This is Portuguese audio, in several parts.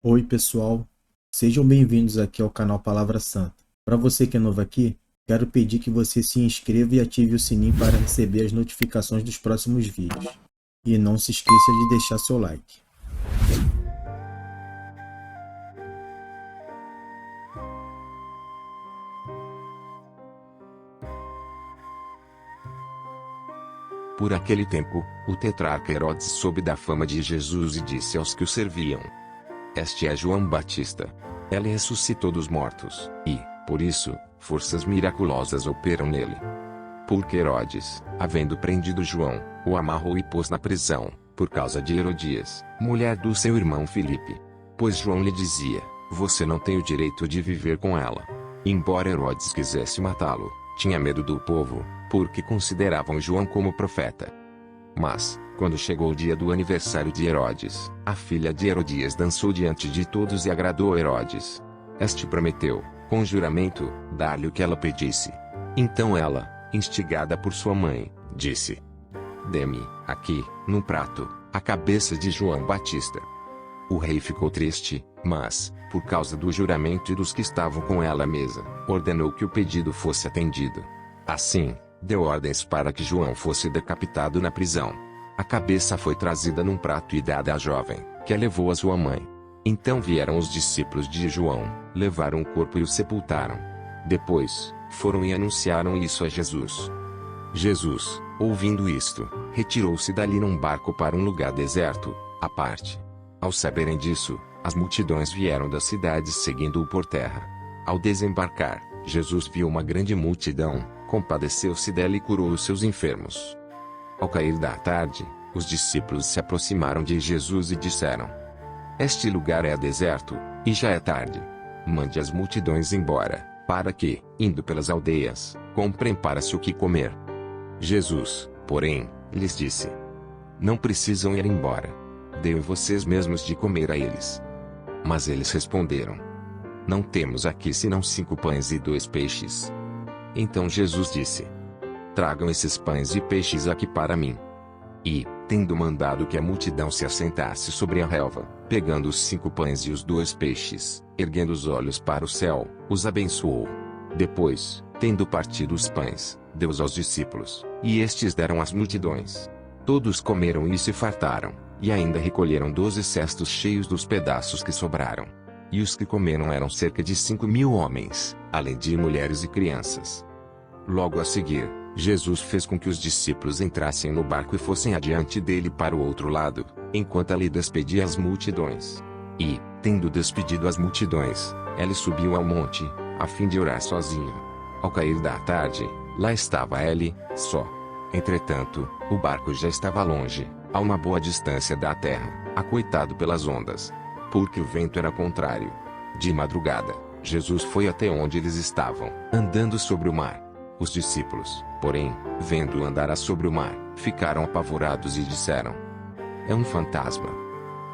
Oi, pessoal. Sejam bem-vindos aqui ao canal Palavra Santa. Para você que é novo aqui, quero pedir que você se inscreva e ative o sininho para receber as notificações dos próximos vídeos. E não se esqueça de deixar seu like. Por aquele tempo, o tetrarca Herodes soube da fama de Jesus e disse aos que o serviam: Este é João Batista. Ele ressuscitou dos mortos, e, por isso, forças miraculosas operam nele. Porque Herodes, havendo prendido João, o amarrou e pôs na prisão, por causa de Herodias, mulher do seu irmão Filipe. Pois João lhe dizia: Você não tem o direito de viver com ela. Embora Herodes quisesse matá-lo, tinha medo do povo, porque consideravam João como profeta. Mas, quando chegou o dia do aniversário de Herodes, a filha de Herodias dançou diante de todos e agradou a Herodes. Este prometeu, com juramento, dar-lhe o que ela pedisse. Então ela, instigada por sua mãe, disse: Dê-me, aqui, num prato, a cabeça de João Batista. O rei ficou triste, mas, por causa do juramento e dos que estavam com ela à mesa, ordenou que o pedido fosse atendido. Assim, deu ordens para que João fosse decapitado na prisão. A cabeça foi trazida num prato e dada à jovem, que a levou à sua mãe. Então vieram os discípulos de João, levaram o corpo e o sepultaram. Depois, foram e anunciaram isso a Jesus. Jesus, ouvindo isto, retirou-se dali num barco para um lugar deserto, à parte. Ao saberem disso, as multidões vieram das cidades seguindo-o por terra. Ao desembarcar, Jesus viu uma grande multidão, compadeceu-se dela e curou os seus enfermos. Ao cair da tarde, os discípulos se aproximaram de Jesus e disseram: Este lugar é deserto, e já é tarde. Mande as multidões embora, para que, indo pelas aldeias, comprem para si o que comer. Jesus, porém, lhes disse: Não precisam ir embora. Deem vocês mesmos de comer a eles. Mas eles responderam: Não temos aqui senão 5 pães e 2 peixes. Então Jesus disse: Tragam esses pães e peixes aqui para mim. E, tendo mandado que a multidão se assentasse sobre a relva, pegando os 5 pães e os 2 peixes, erguendo os olhos para o céu, os abençoou. Depois, tendo partido os pães, deu-os aos discípulos, e estes deram às multidões. Todos comeram e se fartaram, e ainda recolheram 12 cestos cheios dos pedaços que sobraram. E os que comeram eram cerca de 5.000 homens, além de mulheres e crianças. Logo a seguir, Jesus fez com que os discípulos entrassem no barco e fossem adiante dele para o outro lado, enquanto ali despedia as multidões. E, tendo despedido as multidões, ele subiu ao monte, a fim de orar sozinho. Ao cair da tarde, lá estava ele, só. Entretanto, o barco já estava longe, a uma boa distância da terra, acoitado pelas ondas, porque o vento era contrário. De madrugada, Jesus foi até onde eles estavam, andando sobre o mar. Os discípulos, porém, vendo-o andar sobre o mar, ficaram apavorados e disseram: É um fantasma.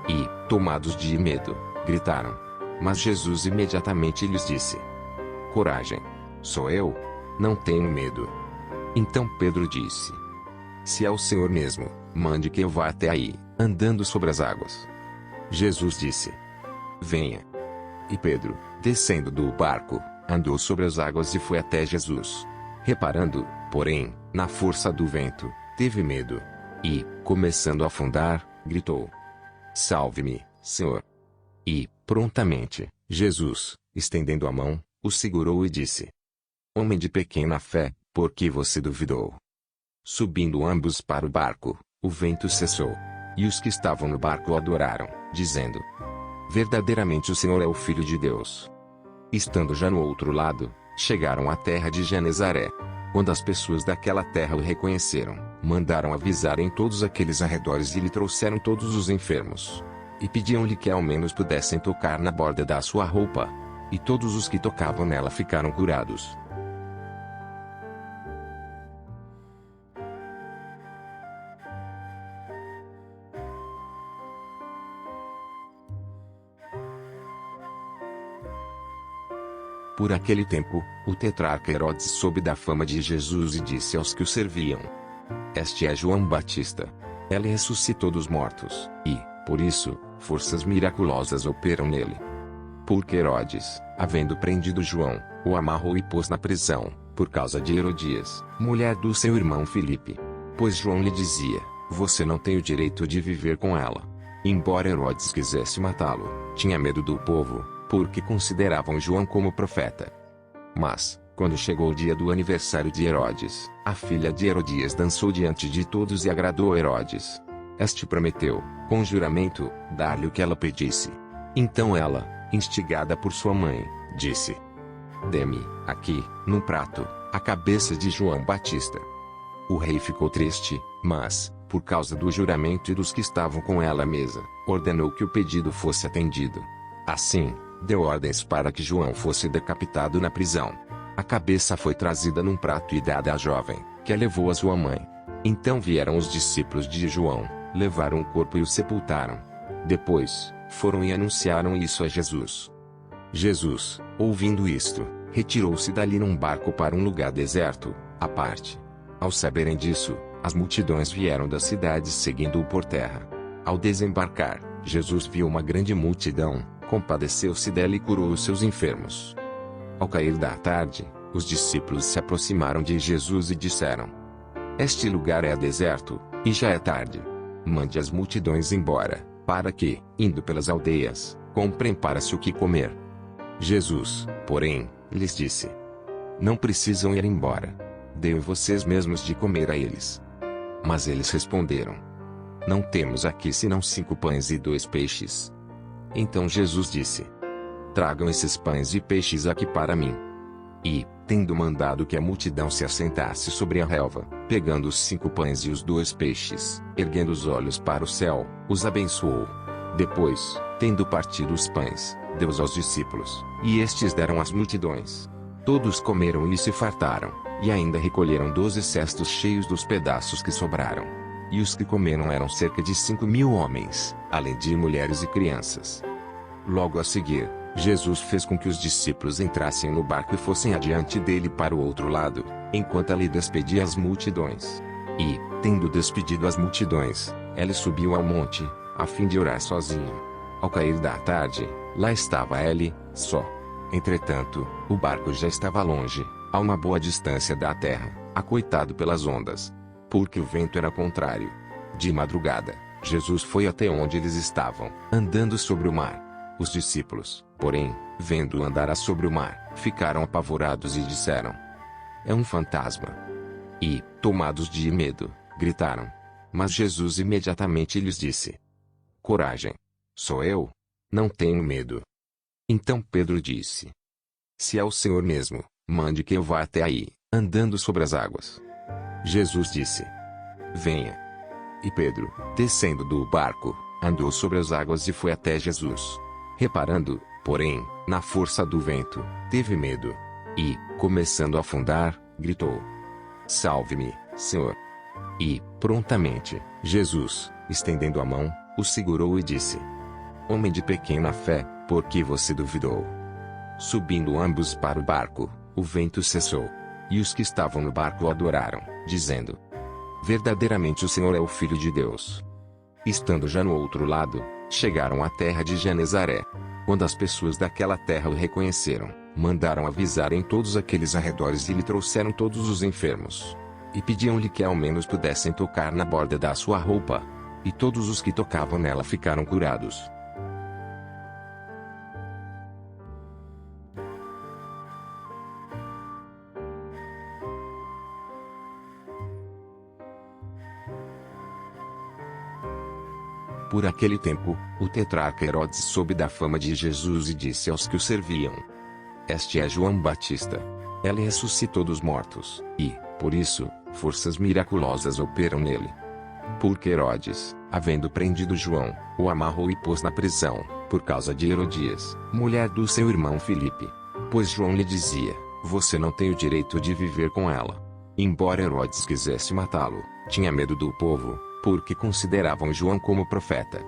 E, tomados de medo, gritaram. Mas Jesus imediatamente lhes disse: Coragem! Sou eu. Não tenho medo. Então Pedro disse: Se é o Senhor mesmo, mande que eu vá até aí, andando sobre as águas. Jesus disse: Venha. E Pedro, descendo do barco, andou sobre as águas e foi até Jesus. Reparando, porém, na força do vento, teve medo. E, começando a afundar, gritou: Salve-me, Senhor! E, prontamente, Jesus, estendendo a mão, o segurou e disse: Homem de pequena fé, por que você duvidou? Subindo ambos para o barco, o vento cessou. E os que estavam no barco o adoraram, dizendo: Verdadeiramente o Senhor é o Filho de Deus. Estando já no outro lado, chegaram à terra de Genezaré. Quando as pessoas daquela terra o reconheceram, mandaram avisar em todos aqueles arredores e lhe trouxeram todos os enfermos. E pediam-lhe que ao menos pudessem tocar na borda da sua roupa. E todos os que tocavam nela ficaram curados. Por aquele tempo, o tetrarca Herodes soube da fama de Jesus e disse aos que o serviam: Este é João Batista. Ele ressuscitou dos mortos, e, por isso, forças miraculosas operam nele. Porque Herodes, havendo prendido João, o amarrou e pôs na prisão, por causa de Herodias, mulher do seu irmão Filipe. Pois João lhe dizia: você não tem o direito de viver com ela. Embora Herodes quisesse matá-lo, tinha medo do povo, porque consideravam João como profeta. Mas, quando chegou o dia do aniversário de Herodes, a filha de Herodias dançou diante de todos e agradou Herodes. Este prometeu, com juramento, dar-lhe o que ela pedisse. Então ela, instigada por sua mãe, disse: dê-me, aqui, num prato, a cabeça de João Batista. O rei ficou triste, mas, por causa do juramento e dos que estavam com ela à mesa, ordenou que o pedido fosse atendido. Assim, deu ordens para que João fosse decapitado na prisão. A cabeça foi trazida num prato e dada à jovem, que a levou a sua mãe. Então vieram os discípulos de João, levaram o corpo e o sepultaram. Depois, foram e anunciaram isso a Jesus. Jesus, ouvindo isto, retirou-se dali num barco para um lugar deserto, à parte. Ao saberem disso, as multidões vieram das cidades seguindo-o por terra. Ao desembarcar, Jesus viu uma grande multidão, compadeceu-se dela e curou os seus enfermos. Ao cair da tarde, os discípulos se aproximaram de Jesus e disseram: este lugar é deserto, e já é tarde. Mande as multidões embora, para que, indo pelas aldeias, comprem para si o que comer. Jesus, porém, lhes disse: não precisam ir embora. Deem vocês mesmos de comer a eles. Mas eles responderam: não temos aqui senão 5 pães e 2 peixes. Então Jesus disse: tragam esses pães e peixes aqui para mim. E, tendo mandado que a multidão se assentasse sobre a relva, pegando os 5 pães e os 2 peixes, erguendo os olhos para o céu, os abençoou. Depois, tendo partido os pães, deu-os aos discípulos, e estes deram às multidões. Todos comeram e se fartaram, e ainda recolheram 12 cestos cheios dos pedaços que sobraram. E os que comeram eram cerca de 5.000 homens, além de mulheres e crianças. Logo a seguir, Jesus fez com que os discípulos entrassem no barco e fossem adiante dele para o outro lado, enquanto ali despedia as multidões. E, tendo despedido as multidões, ele subiu ao monte, a fim de orar sozinho. Ao cair da tarde, lá estava ele, só. Entretanto, o barco já estava longe, a uma boa distância da terra, acoitado pelas ondas, porque o vento era contrário. De madrugada, Jesus foi até onde eles estavam, andando sobre o mar. Os discípulos, porém, vendo-o andar sobre o mar, ficaram apavorados e disseram: é um fantasma. E, tomados de medo, gritaram. Mas Jesus imediatamente lhes disse: coragem! Sou eu. Não tenho medo. Então Pedro disse: se é o Senhor mesmo, mande que eu vá até aí, andando sobre as águas. Jesus disse: venha. E Pedro, descendo do barco, andou sobre as águas e foi até Jesus. Reparando, porém, na força do vento, teve medo. E, começando a afundar, gritou: salve-me, Senhor! E, prontamente, Jesus, estendendo a mão, o segurou e disse: homem de pequena fé, por que você duvidou? Subindo ambos para o barco, o vento cessou. E os que estavam no barco o adoraram, dizendo: verdadeiramente o Senhor é o Filho de Deus. Estando já no outro lado, chegaram à terra de Genezaré. Quando as pessoas daquela terra o reconheceram, mandaram avisar em todos aqueles arredores e lhe trouxeram todos os enfermos. E pediam-lhe que ao menos pudessem tocar na borda da sua roupa. E todos os que tocavam nela ficaram curados. Por aquele tempo, o tetrarca Herodes soube da fama de Jesus e disse aos que o serviam: este é João Batista. Ele ressuscitou dos mortos, e, por isso, forças miraculosas operam nele. Porque Herodes, havendo prendido João, o amarrou e pôs na prisão, por causa de Herodias, mulher do seu irmão Filipe. Pois João lhe dizia: você não tem o direito de viver com ela. Embora Herodes quisesse matá-lo, tinha medo do povo, porque consideravam João como profeta.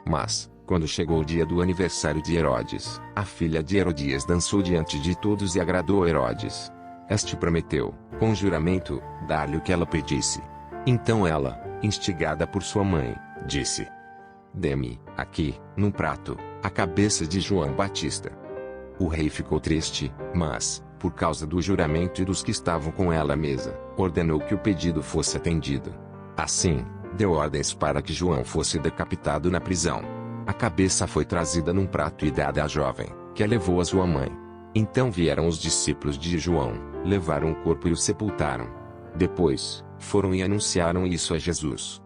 Mas, quando chegou o dia do aniversário de Herodes, a filha de Herodias dançou diante de todos e agradou Herodes. Este prometeu, com juramento, dar-lhe o que ela pedisse. Então ela, instigada por sua mãe, disse: Dê-me, aqui, num prato, a cabeça de João Batista. O rei ficou triste, mas, por causa do juramento e dos que estavam com ela à mesa, ordenou que o pedido fosse atendido. Assim, deu ordens para que João fosse decapitado na prisão. A cabeça foi trazida num prato e dada à jovem, que a levou à sua mãe. Então vieram os discípulos de João, levaram o corpo e o sepultaram. Depois, foram e anunciaram isso a Jesus.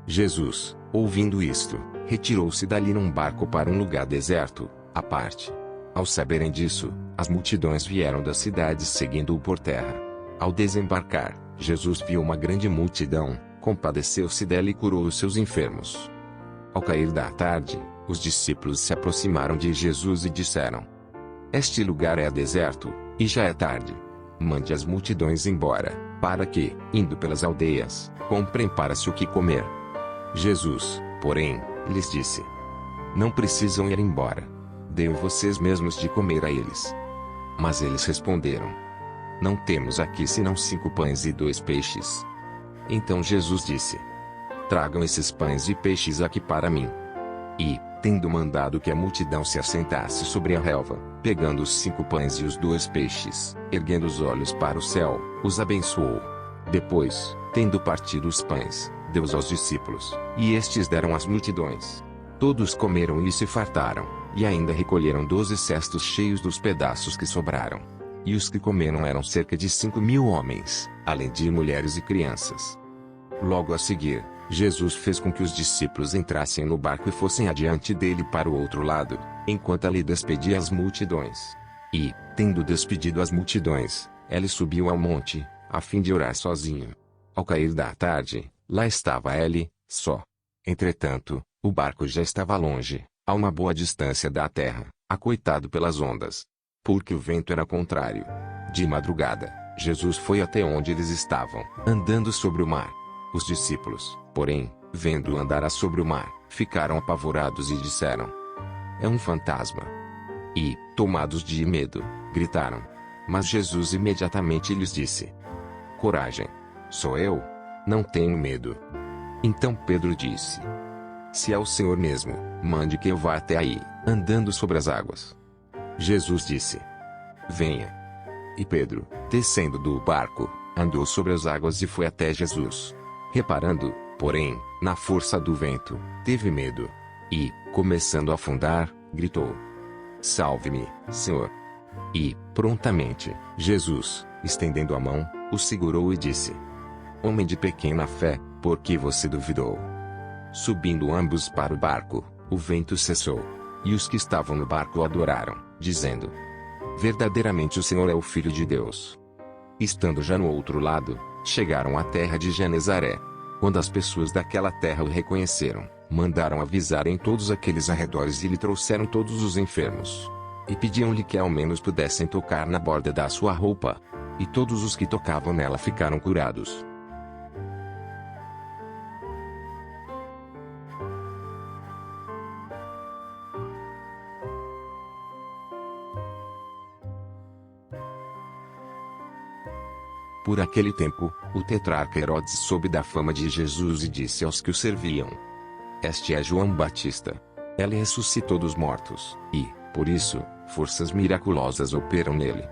Jesus, ouvindo isto, retirou-se dali num barco para um lugar deserto, à parte. Ao saberem disso, as multidões vieram das cidades seguindo-o por terra. Ao desembarcar, Jesus viu uma grande multidão, compadeceu-se dela e curou os seus enfermos. Ao cair da tarde, os discípulos se aproximaram de Jesus e disseram: Este lugar é deserto, e já é tarde. Mande as multidões embora, para que, indo pelas aldeias, comprem para si o que comer. Jesus, porém, lhes disse: Não precisam ir embora. Deem vocês mesmos de comer a eles. Mas eles responderam: Não temos aqui senão 5 pães e 2 peixes. Então Jesus disse: Tragam esses pães e peixes aqui para mim. E, tendo mandado que a multidão se assentasse sobre a relva, pegando os 5 pães e os 2 peixes, erguendo os olhos para o céu, os abençoou. Depois, tendo partido os pães, deu-os aos discípulos, e estes deram às multidões. Todos comeram e se fartaram, e ainda recolheram 12 cestos cheios dos pedaços que sobraram. E os que comeram eram cerca de 5.000 homens, além de mulheres e crianças. Logo a seguir, Jesus fez com que os discípulos entrassem no barco e fossem adiante dele para o outro lado, enquanto ali despedia as multidões. E, tendo despedido as multidões, ele subiu ao monte, a fim de orar sozinho. Ao cair da tarde, lá estava ele, só. Entretanto, o barco já estava longe, a uma boa distância da terra, acoitado pelas ondas. Porque o vento era contrário. De madrugada, Jesus foi até onde eles estavam, andando sobre o mar. Os discípulos, porém, vendo-o andar sobre o mar, ficaram apavorados e disseram: É um fantasma. E, tomados de medo, gritaram. Mas Jesus imediatamente lhes disse: Coragem! Sou eu. Não tenho medo. Então Pedro disse: Se é o Senhor mesmo, mande que eu vá até aí, andando sobre as águas. Jesus disse: Venha. E Pedro, descendo do barco, andou sobre as águas e foi até Jesus. Reparando, porém, na força do vento, teve medo. E, começando a afundar, gritou: Salve-me, Senhor! E, prontamente, Jesus, estendendo a mão, o segurou e disse: Homem de pequena fé, por que você duvidou? Subindo ambos para o barco, o vento cessou. E os que estavam no barco o adoraram, dizendo: Verdadeiramente o Senhor é o Filho de Deus. Estando já no outro lado, chegaram à terra de Genezaré. Quando as pessoas daquela terra o reconheceram, mandaram avisar em todos aqueles arredores e lhe trouxeram todos os enfermos. E pediam-lhe que ao menos pudessem tocar na borda da sua roupa. E todos os que tocavam nela ficaram curados. Por aquele tempo, o tetrarca Herodes soube da fama de Jesus e disse aos que o serviam: Este é João Batista. Ele ressuscitou dos mortos, e, por isso, forças miraculosas operam nele.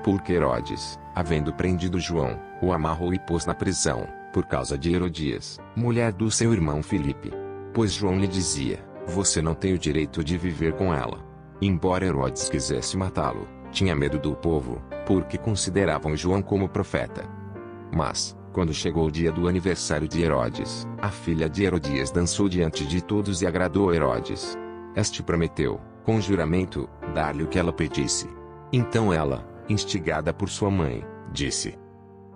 Porque Herodes, havendo prendido João, o amarrou e pôs na prisão, por causa de Herodias, mulher do seu irmão Filipe. Pois João lhe dizia: Você não tem o direito de viver com ela. Embora Herodes quisesse matá-lo, tinha medo do povo, porque consideravam João como profeta. Mas, quando chegou o dia do aniversário de Herodes, a filha de Herodias dançou diante de todos e agradou a Herodes. Este prometeu, com juramento, dar-lhe o que ela pedisse. Então ela, instigada por sua mãe, disse: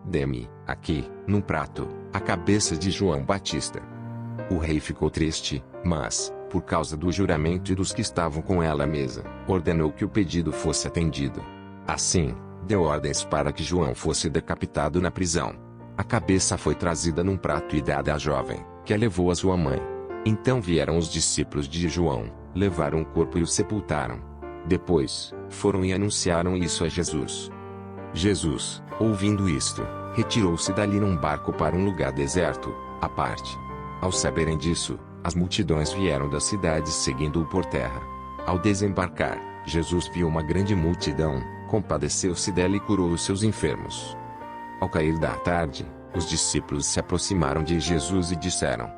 Dê-me, aqui, num prato, a cabeça de João Batista. O rei ficou triste, mas, por causa do juramento e dos que estavam com ela à mesa, ordenou que o pedido fosse atendido. Assim, deu ordens para que João fosse decapitado na prisão. A cabeça foi trazida num prato e dada à jovem, que a levou à sua mãe. Então vieram os discípulos de João, levaram o corpo e o sepultaram. Depois, foram e anunciaram isso a Jesus. Jesus, ouvindo isto, retirou-se dali num barco para um lugar deserto, à parte. Ao saberem disso, As multidões vieram da cidade seguindo-o por terra. Ao desembarcar, Jesus viu uma grande multidão, compadeceu-se dela e curou os seus enfermos. Ao cair da tarde, os discípulos se aproximaram de Jesus e disseram: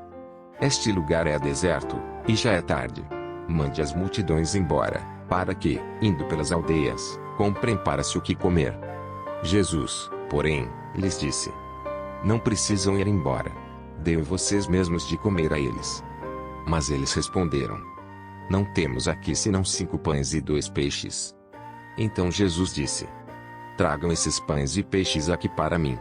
Este lugar é deserto, e já é tarde. Mande as multidões embora, para que, indo pelas aldeias, comprem para si o que comer. Jesus, porém, lhes disse: Não precisam ir embora. Dêem vocês mesmos de comer a eles. Mas eles responderam: Não temos aqui senão 5 pães e 2 peixes. Então Jesus disse: Tragam esses pães e peixes aqui para mim.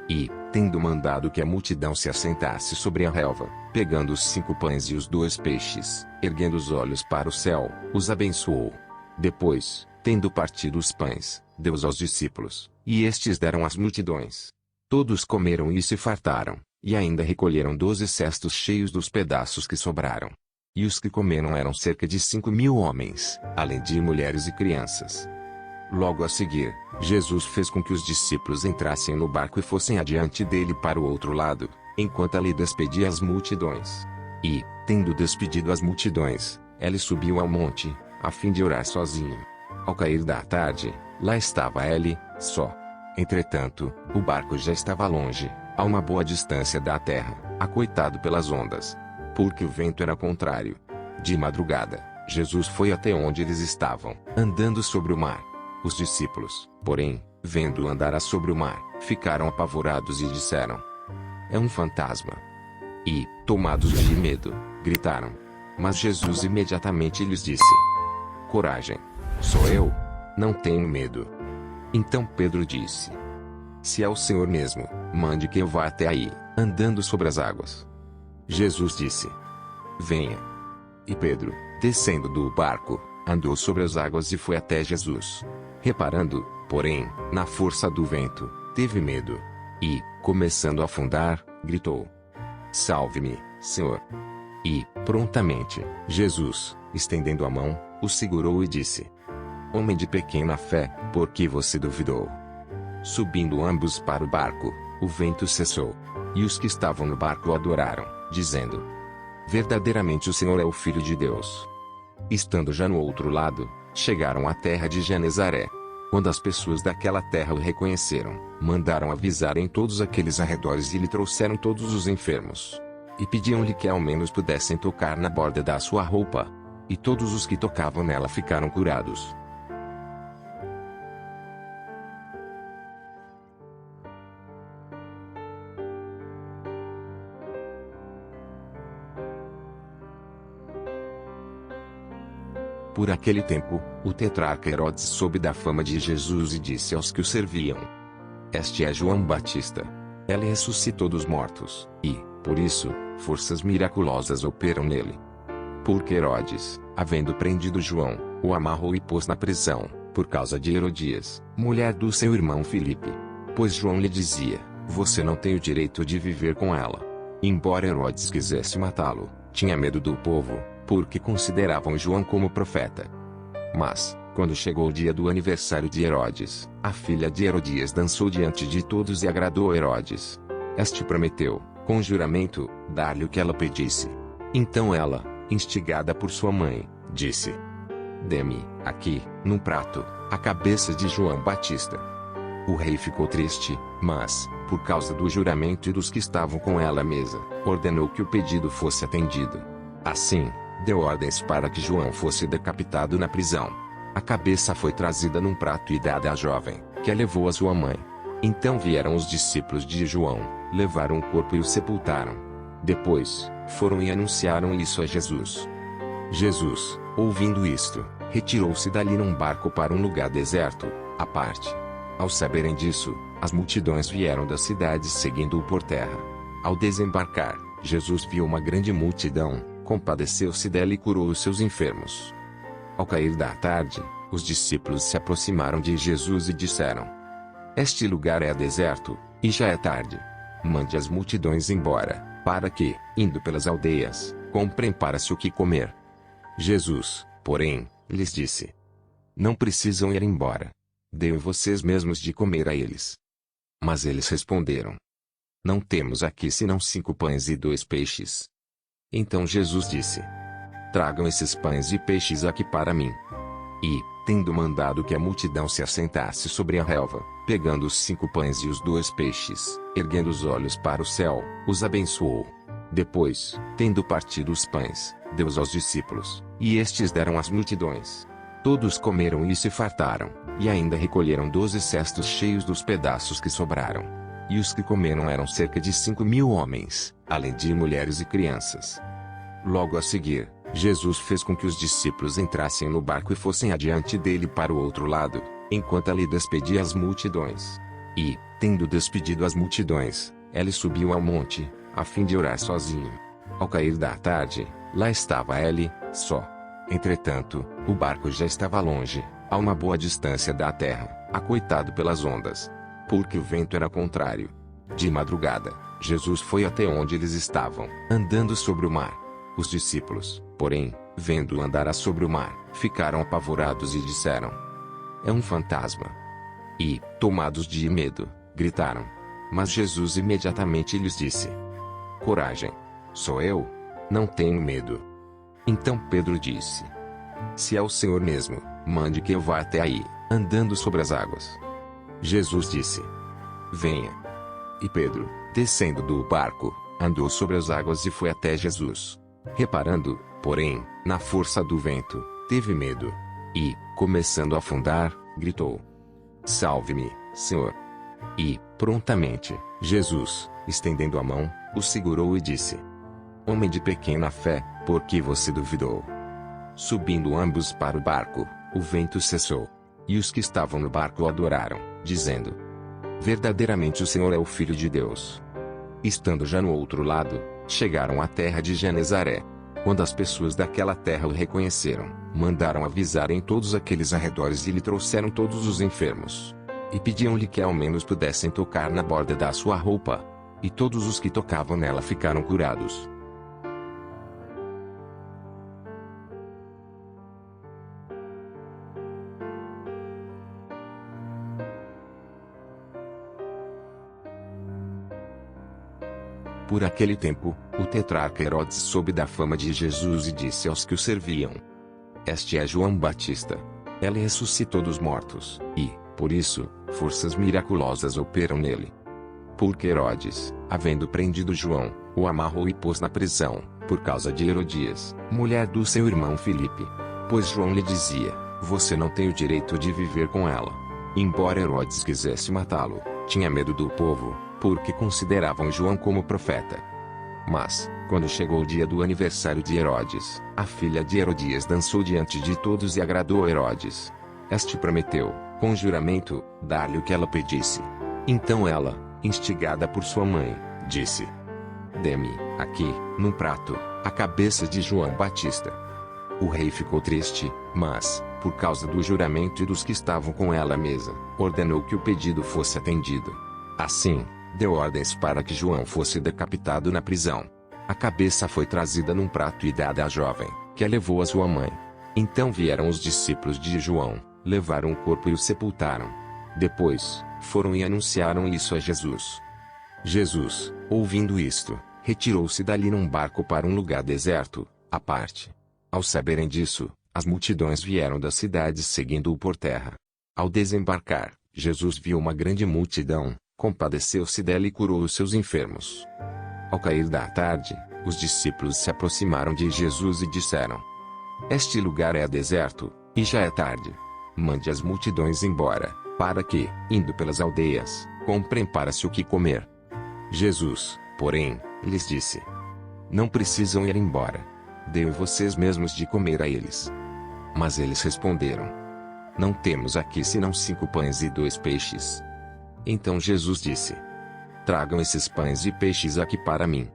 E, tendo mandado que a multidão se assentasse sobre a relva, pegando os 5 pães e os 2 peixes, erguendo os olhos para o céu, os abençoou. Depois, tendo partido os pães, deu-os aos discípulos, e estes deram às multidões. Todos comeram e se fartaram, e ainda recolheram 12 cestos cheios dos pedaços que sobraram. E os que comeram eram cerca de 5.000 homens, além de mulheres e crianças. Logo a seguir, Jesus fez com que os discípulos entrassem no barco e fossem adiante dele para o outro lado, enquanto ali despedia as multidões. E, tendo despedido as multidões, ele subiu ao monte, a fim de orar sozinho. Ao cair da tarde, lá estava ele, só. Entretanto, o barco já estava longe, a uma boa distância da terra, acoitado pelas ondas, porque o vento era contrário. De madrugada, Jesus foi até onde eles estavam, andando sobre o mar. Os discípulos, porém, vendo-o andar sobre o mar, ficaram apavorados e disseram: É um fantasma. E, tomados de medo, gritaram. Mas Jesus imediatamente lhes disse: Coragem! Sou eu! Não tenho medo. Então Pedro disse: Se é o Senhor mesmo, mande que eu vá até aí, andando sobre as águas. Jesus disse: Venha. E Pedro, descendo do barco, andou sobre as águas e foi até Jesus. Reparando, porém, na força do vento, teve medo. E, começando a afundar, gritou: Salve-me, Senhor! E, prontamente, Jesus, estendendo a mão, o segurou e disse: Homem de pequena fé, por que você duvidou? Subindo ambos para o barco, o vento cessou. E os que estavam no barco o adoraram, dizendo: Verdadeiramente o Senhor é o Filho de Deus. Estando já no outro lado, chegaram à terra de Genezaré. Quando as pessoas daquela terra o reconheceram, mandaram avisar em todos aqueles arredores e lhe trouxeram todos os enfermos. E pediam-lhe que ao menos pudessem tocar na borda da sua roupa. E todos os que tocavam nela ficaram curados. Por aquele tempo, o tetrarca Herodes soube da fama de Jesus e disse aos que o serviam: Este é João Batista. Ele ressuscitou dos mortos, e, por isso, forças miraculosas operam nele. Porque Herodes, havendo prendido João, o amarrou e pôs na prisão, por causa de Herodias, mulher do seu irmão Filipe. Pois João lhe dizia: Você não tem o direito de viver com ela. Embora Herodes quisesse matá-lo, tinha medo do povo, porque consideravam João como profeta. Mas, quando chegou o dia do aniversário de Herodes, a filha de Herodias dançou diante de todos e agradou Herodes. Este prometeu, com juramento, dar-lhe o que ela pedisse. Então ela, instigada por sua mãe, disse: Dê-me, aqui, num prato, a cabeça de João Batista. O rei ficou triste, mas, por causa do juramento e dos que estavam com ela à mesa, ordenou que o pedido fosse atendido. Assim, deu ordens para que João fosse decapitado na prisão. A cabeça foi trazida num prato e dada à jovem, que a levou à sua mãe. Então vieram os discípulos de João, levaram o corpo e o sepultaram. Depois, foram e anunciaram isso a Jesus. Jesus, ouvindo isto, retirou-se dali num barco para um lugar deserto, à parte. Ao saberem disso, as multidões vieram das cidades seguindo-o por terra. Ao desembarcar, Jesus viu uma grande multidão, compadeceu-se dela e curou os seus enfermos. Ao cair da tarde, os discípulos se aproximaram de Jesus e disseram: Este lugar é deserto, e já é tarde. Mande as multidões embora, para que, indo pelas aldeias, comprem para si o que comer. Jesus, porém, lhes disse: Não precisam ir embora. Dêem vocês mesmos de comer a eles. Mas eles responderam: Não temos aqui senão 5 pães e 2 peixes. Então Jesus disse: Tragam esses pães e peixes aqui para mim. E, tendo mandado que a multidão se assentasse sobre a relva, pegando os 5 pães e os 2 peixes, erguendo os olhos para o céu, os abençoou. Depois, tendo partido os pães, deu-os aos discípulos, e estes deram às multidões. Todos comeram e se fartaram, e ainda recolheram 12 cestos cheios dos pedaços que sobraram. E os que comeram eram cerca de 5.000 homens, além de mulheres e crianças. Logo a seguir, Jesus fez com que os discípulos entrassem no barco e fossem adiante dele para o outro lado, enquanto ali despedia as multidões. E, tendo despedido as multidões, ele subiu ao monte, a fim de orar sozinho. Ao cair da tarde, lá estava ele, só. Entretanto, o barco já estava longe, a uma boa distância da terra, acoitado pelas ondas, porque o vento era contrário. De madrugada, Jesus foi até onde eles estavam, andando sobre o mar. Os discípulos, porém, vendo-o andar sobre o mar, ficaram apavorados e disseram: É um fantasma. E, tomados de medo, gritaram. Mas Jesus imediatamente lhes disse: Coragem! Sou eu. Não tenho medo. Então Pedro disse: Se é o Senhor mesmo, mande que eu vá até aí, andando sobre as águas. Jesus disse: Venha. E Pedro, descendo do barco, andou sobre as águas e foi até Jesus. Reparando, porém, na força do vento, teve medo. E, começando a afundar, gritou: Salve-me, Senhor! E, prontamente, Jesus, estendendo a mão, o segurou e disse: Homem de pequena fé, por que você duvidou? Subindo ambos para o barco, o vento cessou. E os que estavam no barco o adoraram, dizendo: Verdadeiramente o Senhor é o Filho de Deus. Estando já no outro lado, chegaram à terra de Genezaré. Quando as pessoas daquela terra o reconheceram, mandaram avisar em todos aqueles arredores e lhe trouxeram todos os enfermos. E pediam-lhe que ao menos pudessem tocar na borda da sua roupa. E todos os que tocavam nela ficaram curados. Por aquele tempo, o tetrarca Herodes soube da fama de Jesus e disse aos que o serviam: Este é João Batista. Ele ressuscitou dos mortos, e, por isso, forças miraculosas operam nele. Porque Herodes, havendo prendido João, o amarrou e pôs na prisão, por causa de Herodias, mulher do seu irmão Filipe. Pois João lhe dizia: Você não tem o direito de viver com ela. Embora Herodes quisesse matá-lo, tinha medo do povo, porque consideravam João como profeta. Mas, quando chegou o dia do aniversário de Herodes, a filha de Herodias dançou diante de todos e agradou a Herodes. Este prometeu, com juramento, dar-lhe o que ela pedisse. Então ela, instigada por sua mãe, disse: Dê-me, aqui, num prato, a cabeça de João Batista. O rei ficou triste, mas, por causa do juramento e dos que estavam com ela à mesa, ordenou que o pedido fosse atendido. Assim, deu ordens para que João fosse decapitado na prisão. A cabeça foi trazida num prato e dada à jovem, que a levou à sua mãe. Então vieram os discípulos de João, levaram o corpo e o sepultaram. Depois, foram e anunciaram isso a Jesus. Jesus, ouvindo isto, retirou-se dali num barco para um lugar deserto, à parte. Ao saberem disso, as multidões vieram das cidades seguindo-o por terra. Ao desembarcar, Jesus viu uma grande multidão, compadeceu-se dela e curou os seus enfermos. Ao cair da tarde, os discípulos se aproximaram de Jesus e disseram: Este lugar é deserto, e já é tarde. Mande as multidões embora, para que, indo pelas aldeias, comprem para si o que comer. Jesus, porém, lhes disse: Não precisam ir embora. Dêem vocês mesmos de comer a eles. Mas eles responderam: Não temos aqui senão 5 pães e 2 peixes. Então Jesus disse: Tragam esses pães e peixes aqui para mim.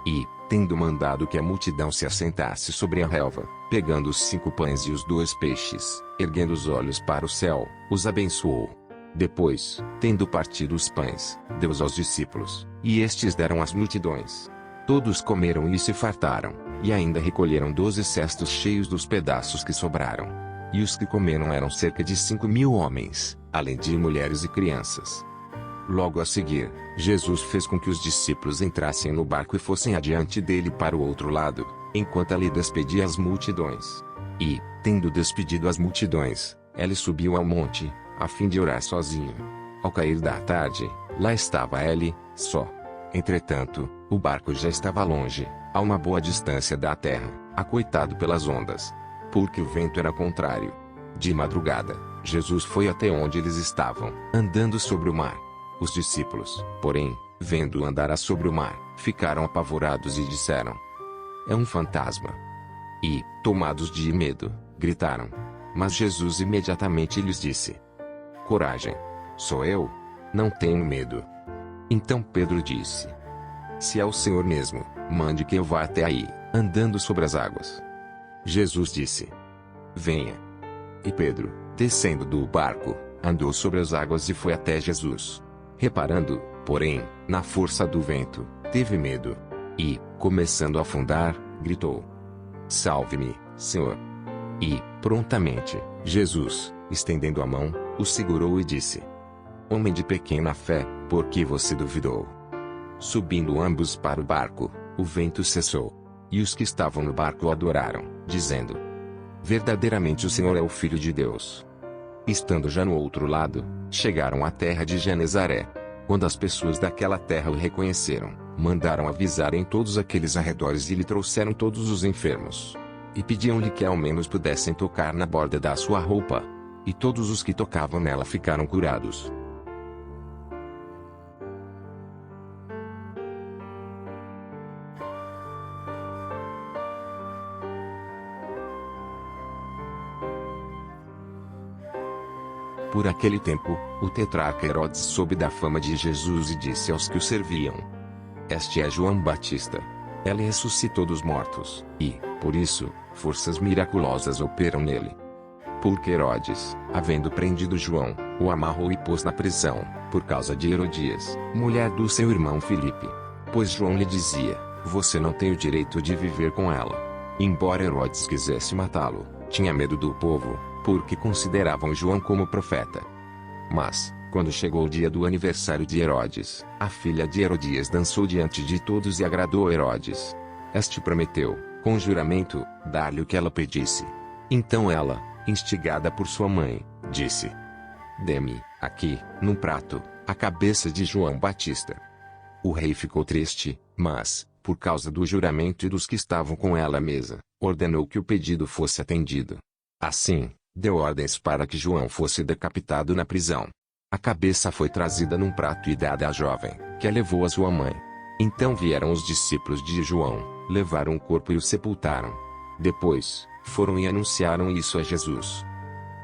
E, tendo mandado que a multidão se assentasse sobre a relva, pegando os 5 pães e os 2 peixes, erguendo os olhos para o céu, os abençoou. Depois, tendo partido os pães, deu-os aos discípulos, e estes deram às multidões. Todos comeram e se fartaram, e ainda recolheram 12 cestos cheios dos pedaços que sobraram. E os que comeram eram cerca de 5.000 homens, além de mulheres e crianças. Logo a seguir, Jesus fez com que os discípulos entrassem no barco e fossem adiante dele para o outro lado, enquanto ali despedia as multidões. E, tendo despedido as multidões, ele subiu ao monte, a fim de orar sozinho. Ao cair da tarde, lá estava ele, só. Entretanto, o barco já estava longe, a uma boa distância da terra, acoitado pelas ondas, porque o vento era contrário. De madrugada, Jesus foi até onde eles estavam, andando sobre o mar. Os discípulos, porém, vendo-o andar sobre o mar, ficaram apavorados e disseram: é um fantasma. E, tomados de medo, gritaram. Mas Jesus imediatamente lhes disse: coragem, sou eu, não tenho medo. Então Pedro disse: se é o Senhor mesmo, mande que eu vá até aí, andando sobre as águas. Jesus disse: venha. E Pedro, descendo do barco, andou sobre as águas e foi até Jesus. Reparando, porém, na força do vento, teve medo. E, começando a afundar, gritou: salve-me, Senhor. E, prontamente, Jesus, estendendo a mão, o segurou e disse: homem de pequena fé, por que você duvidou? Subindo ambos para o barco, o vento cessou. E os que estavam no barco o adoraram, dizendo: verdadeiramente o Senhor é o Filho de Deus. Estando já no outro lado, chegaram à terra de Genezaré. Quando as pessoas daquela terra o reconheceram, mandaram avisar em todos aqueles arredores e lhe trouxeram todos os enfermos. E pediam-lhe que ao menos pudessem tocar na borda da sua roupa. E todos os que tocavam nela ficaram curados. Por aquele tempo, o tetrarca Herodes soube da fama de Jesus e disse aos que o serviam: este é João Batista. Ele ressuscitou dos mortos, e, por isso, forças miraculosas operam nele. Porque Herodes, havendo prendido João, o amarrou e pôs na prisão, por causa de Herodias, mulher do seu irmão Filipe. Pois João lhe dizia: você não tem o direito de viver com ela. Embora Herodes quisesse matá-lo, tinha medo do povo, porque consideravam João como profeta. Mas, quando chegou o dia do aniversário de Herodes, a filha de Herodias dançou diante de todos e agradou Herodes. Este prometeu, com juramento, dar-lhe o que ela pedisse. Então ela, instigada por sua mãe, disse: dê-me, aqui, num prato, a cabeça de João Batista. O rei ficou triste, mas, por causa do juramento e dos que estavam com ela à mesa, ordenou que o pedido fosse atendido. Assim, deu ordens para que João fosse decapitado na prisão. A cabeça foi trazida num prato e dada à jovem, que a levou à sua mãe. Então vieram os discípulos de João, levaram o corpo e o sepultaram. Depois, foram e anunciaram isso a Jesus.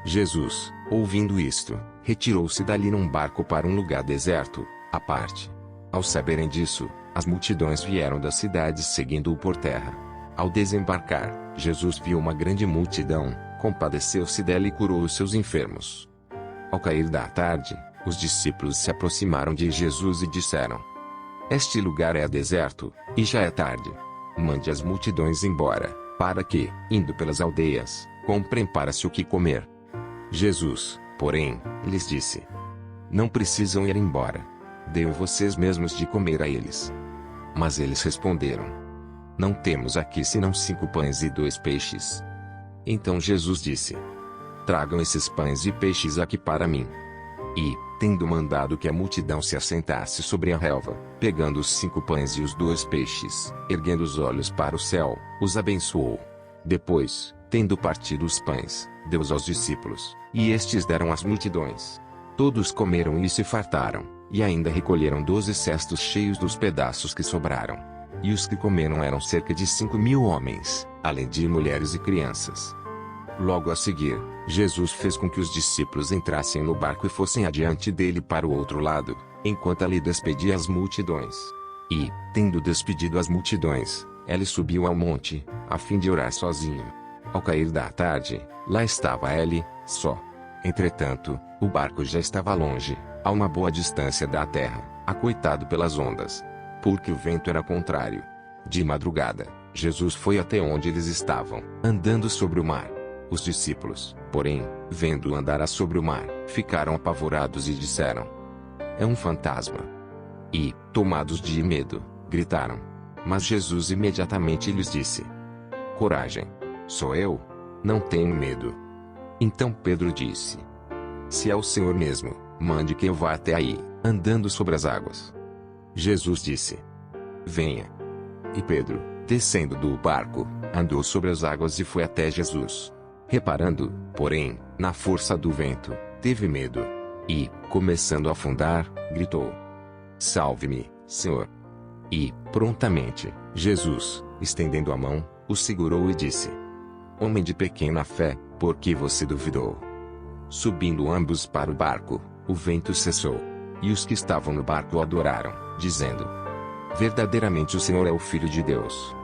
Jesus, ouvindo isto, retirou-se dali num barco para um lugar deserto, à parte. Ao saberem disso, as multidões vieram das cidades seguindo-o por terra. Ao desembarcar, Jesus viu uma grande multidão, compadeceu-se dela e curou os seus enfermos. Ao cair da tarde, os discípulos se aproximaram de Jesus e disseram: este lugar é deserto, e já é tarde. Mande as multidões embora, para que, indo pelas aldeias, comprem para si o que comer. Jesus, porém, lhes disse: não precisam ir embora. Deem vocês mesmos de comer a eles. Mas eles responderam: não temos aqui senão 5 pães e 2 peixes. Então Jesus disse: tragam esses pães e peixes aqui para mim. E, tendo mandado que a multidão se assentasse sobre a relva, pegando os 5 pães e os 2 peixes, erguendo os olhos para o céu, os abençoou. Depois, tendo partido os pães, deu-os aos discípulos, e estes deram às multidões. Todos comeram e se fartaram, e ainda recolheram 12 cestos cheios dos pedaços que sobraram. E os que comeram eram cerca de 5.000 homens, além de mulheres e crianças. Logo a seguir, Jesus fez com que os discípulos entrassem no barco e fossem adiante dele para o outro lado, enquanto ali despedia as multidões. E, tendo despedido as multidões, ele subiu ao monte, a fim de orar sozinho. Ao cair da tarde, lá estava ele, só. Entretanto, o barco já estava longe, a uma boa distância da terra, acoitado pelas ondas, porque o vento era contrário. De madrugada, Jesus foi até onde eles estavam, andando sobre o mar. Os discípulos, porém, vendo-o andar sobre o mar, ficaram apavorados e disseram: é um fantasma. E, tomados de medo, gritaram. Mas Jesus imediatamente lhes disse: coragem, sou eu, não tenham medo. Então Pedro disse: se é o Senhor mesmo, mande que eu vá até aí, andando sobre as águas. Jesus disse: venha. E Pedro, descendo do barco, andou sobre as águas e foi até Jesus. Reparando, porém, na força do vento, teve medo. E, começando a afundar, gritou: salve-me, Senhor. E, prontamente, Jesus, estendendo a mão, o segurou e disse: homem de pequena fé, por que você duvidou? Subindo ambos para o barco, o vento cessou. E os que estavam no barco o adoraram, dizendo: verdadeiramente o Senhor é o Filho de Deus.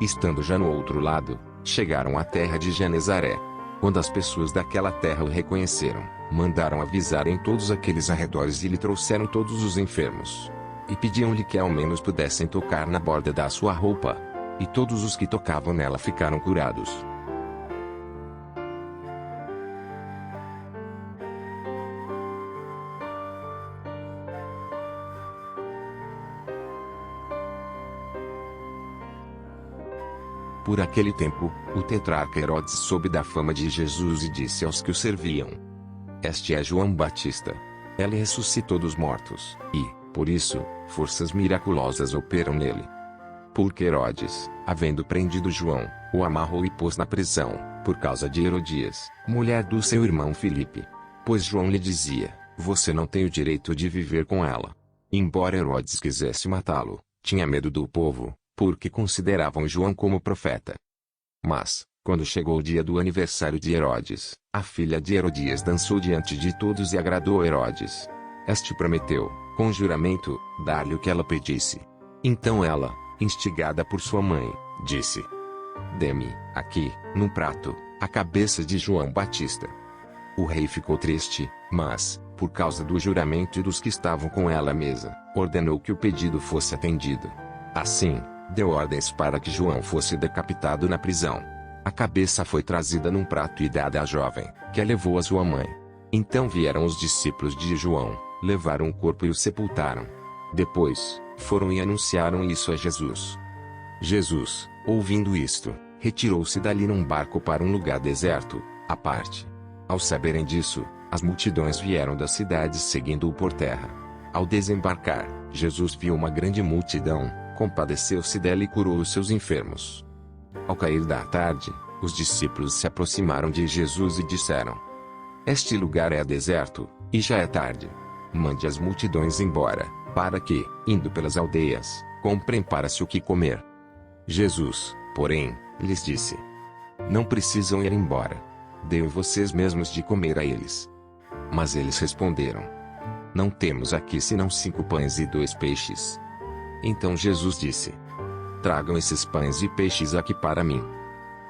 Estando já no outro lado, chegaram à terra de Genezaré. Quando as pessoas daquela terra o reconheceram, mandaram avisar em todos aqueles arredores e lhe trouxeram todos os enfermos. E pediam-lhe que ao menos pudessem tocar na borda da sua roupa. E todos os que tocavam nela ficaram curados. Por aquele tempo, o tetrarca Herodes soube da fama de Jesus e disse aos que o serviam: este é João Batista. Ele ressuscitou dos mortos, e, por isso, forças miraculosas operam nele. Porque Herodes, havendo prendido João, o amarrou e pôs na prisão, por causa de Herodias, mulher do seu irmão Filipe. Pois João lhe dizia: você não tem o direito de viver com ela. Embora Herodes quisesse matá-lo, tinha medo do povo, porque consideravam João como profeta. Mas, quando chegou o dia do aniversário de Herodes, a filha de Herodias dançou diante de todos e agradou a Herodes. Este prometeu, com juramento, dar-lhe o que ela pedisse. Então ela, instigada por sua mãe, disse: dê-me, aqui, num prato, a cabeça de João Batista. O rei ficou triste, mas, por causa do juramento e dos que estavam com ela à mesa, ordenou que o pedido fosse atendido. Assim, deu ordens para que João fosse decapitado na prisão. A cabeça foi trazida num prato e dada à jovem, que a levou à sua mãe. Então vieram os discípulos de João, levaram o corpo e o sepultaram. Depois, foram e anunciaram isso a Jesus. Jesus, ouvindo isto, retirou-se dali num barco para um lugar deserto, à parte. Ao saberem disso, as multidões vieram das cidades seguindo-o por terra. Ao desembarcar, Jesus viu uma grande multidão, compadeceu-se dela e curou os seus enfermos. Ao cair da tarde, os discípulos se aproximaram de Jesus e disseram: este lugar é deserto, e já é tarde. Mande as multidões embora, para que, indo pelas aldeias, comprem para si o que comer. Jesus, porém, lhes disse: não precisam ir embora. Deem vocês mesmos de comer a eles. Mas eles responderam: não temos aqui senão 5 pães e 2 peixes. Então Jesus disse: tragam esses pães e peixes aqui para mim.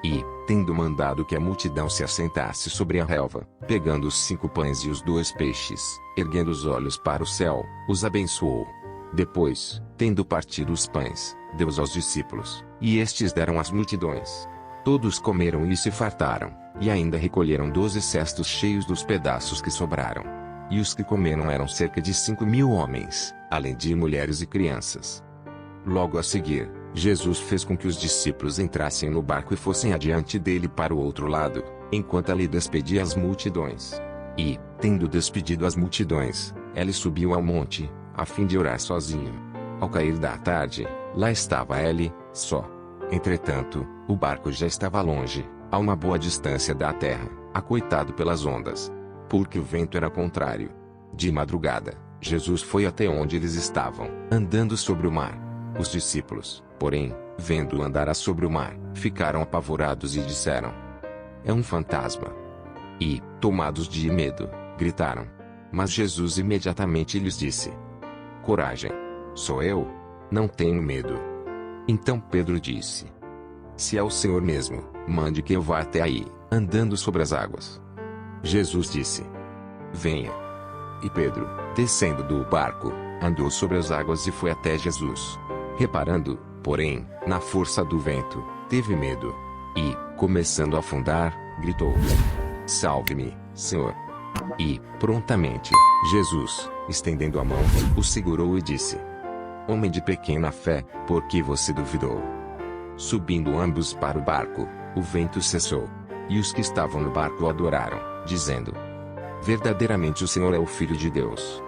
E, tendo mandado que a multidão se assentasse sobre a relva, pegando os 5 pães e os 2 peixes, erguendo os olhos para o céu, os abençoou. Depois, tendo partido os pães, deu-os aos discípulos, e estes deram às multidões. Todos comeram e se fartaram, e ainda recolheram 12 cestos cheios dos pedaços que sobraram. E os que comeram eram cerca de 5.000 homens, além de mulheres e crianças. Logo a seguir, Jesus fez com que os discípulos entrassem no barco e fossem adiante dele para o outro lado, enquanto ali despedia as multidões. E, tendo despedido as multidões, ele subiu ao monte, a fim de orar sozinho. Ao cair da tarde, lá estava ele, só. Entretanto, o barco já estava longe, a uma boa distância da terra, acoitado pelas ondas, porque o vento era contrário. De madrugada, Jesus foi até onde eles estavam, andando sobre o mar. Os discípulos, porém, vendo-o andar sobre o mar, ficaram apavorados e disseram: é um fantasma. E, tomados de medo, gritaram. Mas Jesus imediatamente lhes disse: coragem, sou eu, não tenho medo. Então Pedro disse: se é o Senhor mesmo, mande que eu vá até aí, andando sobre as águas. Jesus disse: venha. E Pedro, descendo do barco, andou sobre as águas e foi até Jesus. Reparando, porém, na força do vento, teve medo. E, começando a afundar, gritou: salve-me, Senhor. E, prontamente, Jesus, estendendo a mão, o segurou e disse: Homem de pequena fé, por que você duvidou? Subindo ambos para o barco, o vento cessou. E os que estavam no barco o adoraram, dizendo: Verdadeiramente o Senhor é o Filho de Deus.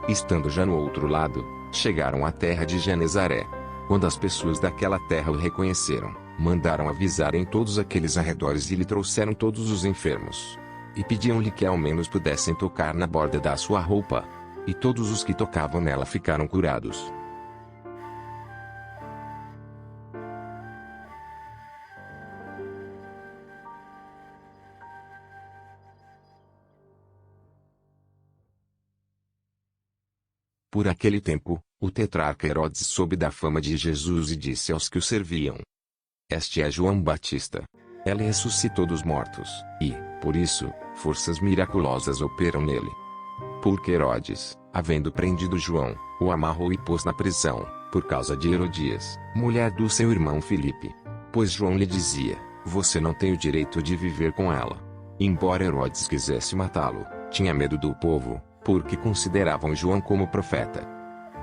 Estando já no outro lado, chegaram à terra de Genezaré. Quando as pessoas daquela terra o reconheceram, mandaram avisar em todos aqueles arredores e lhe trouxeram todos os enfermos. E pediam-lhe que ao menos pudessem tocar na borda da sua roupa. E todos os que tocavam nela ficaram curados. Por aquele tempo, o tetrarca Herodes soube da fama de Jesus e disse aos que o serviam: Este é João Batista. Ele ressuscitou dos mortos, e, por isso, forças miraculosas operam nele. Porque Herodes, havendo prendido João, o amarrou e pôs na prisão, por causa de Herodias, mulher do seu irmão Filipe. Pois João lhe dizia: Você não tem o direito de viver com ela. Embora Herodes quisesse matá-lo, tinha medo do povo, porque consideravam João como profeta.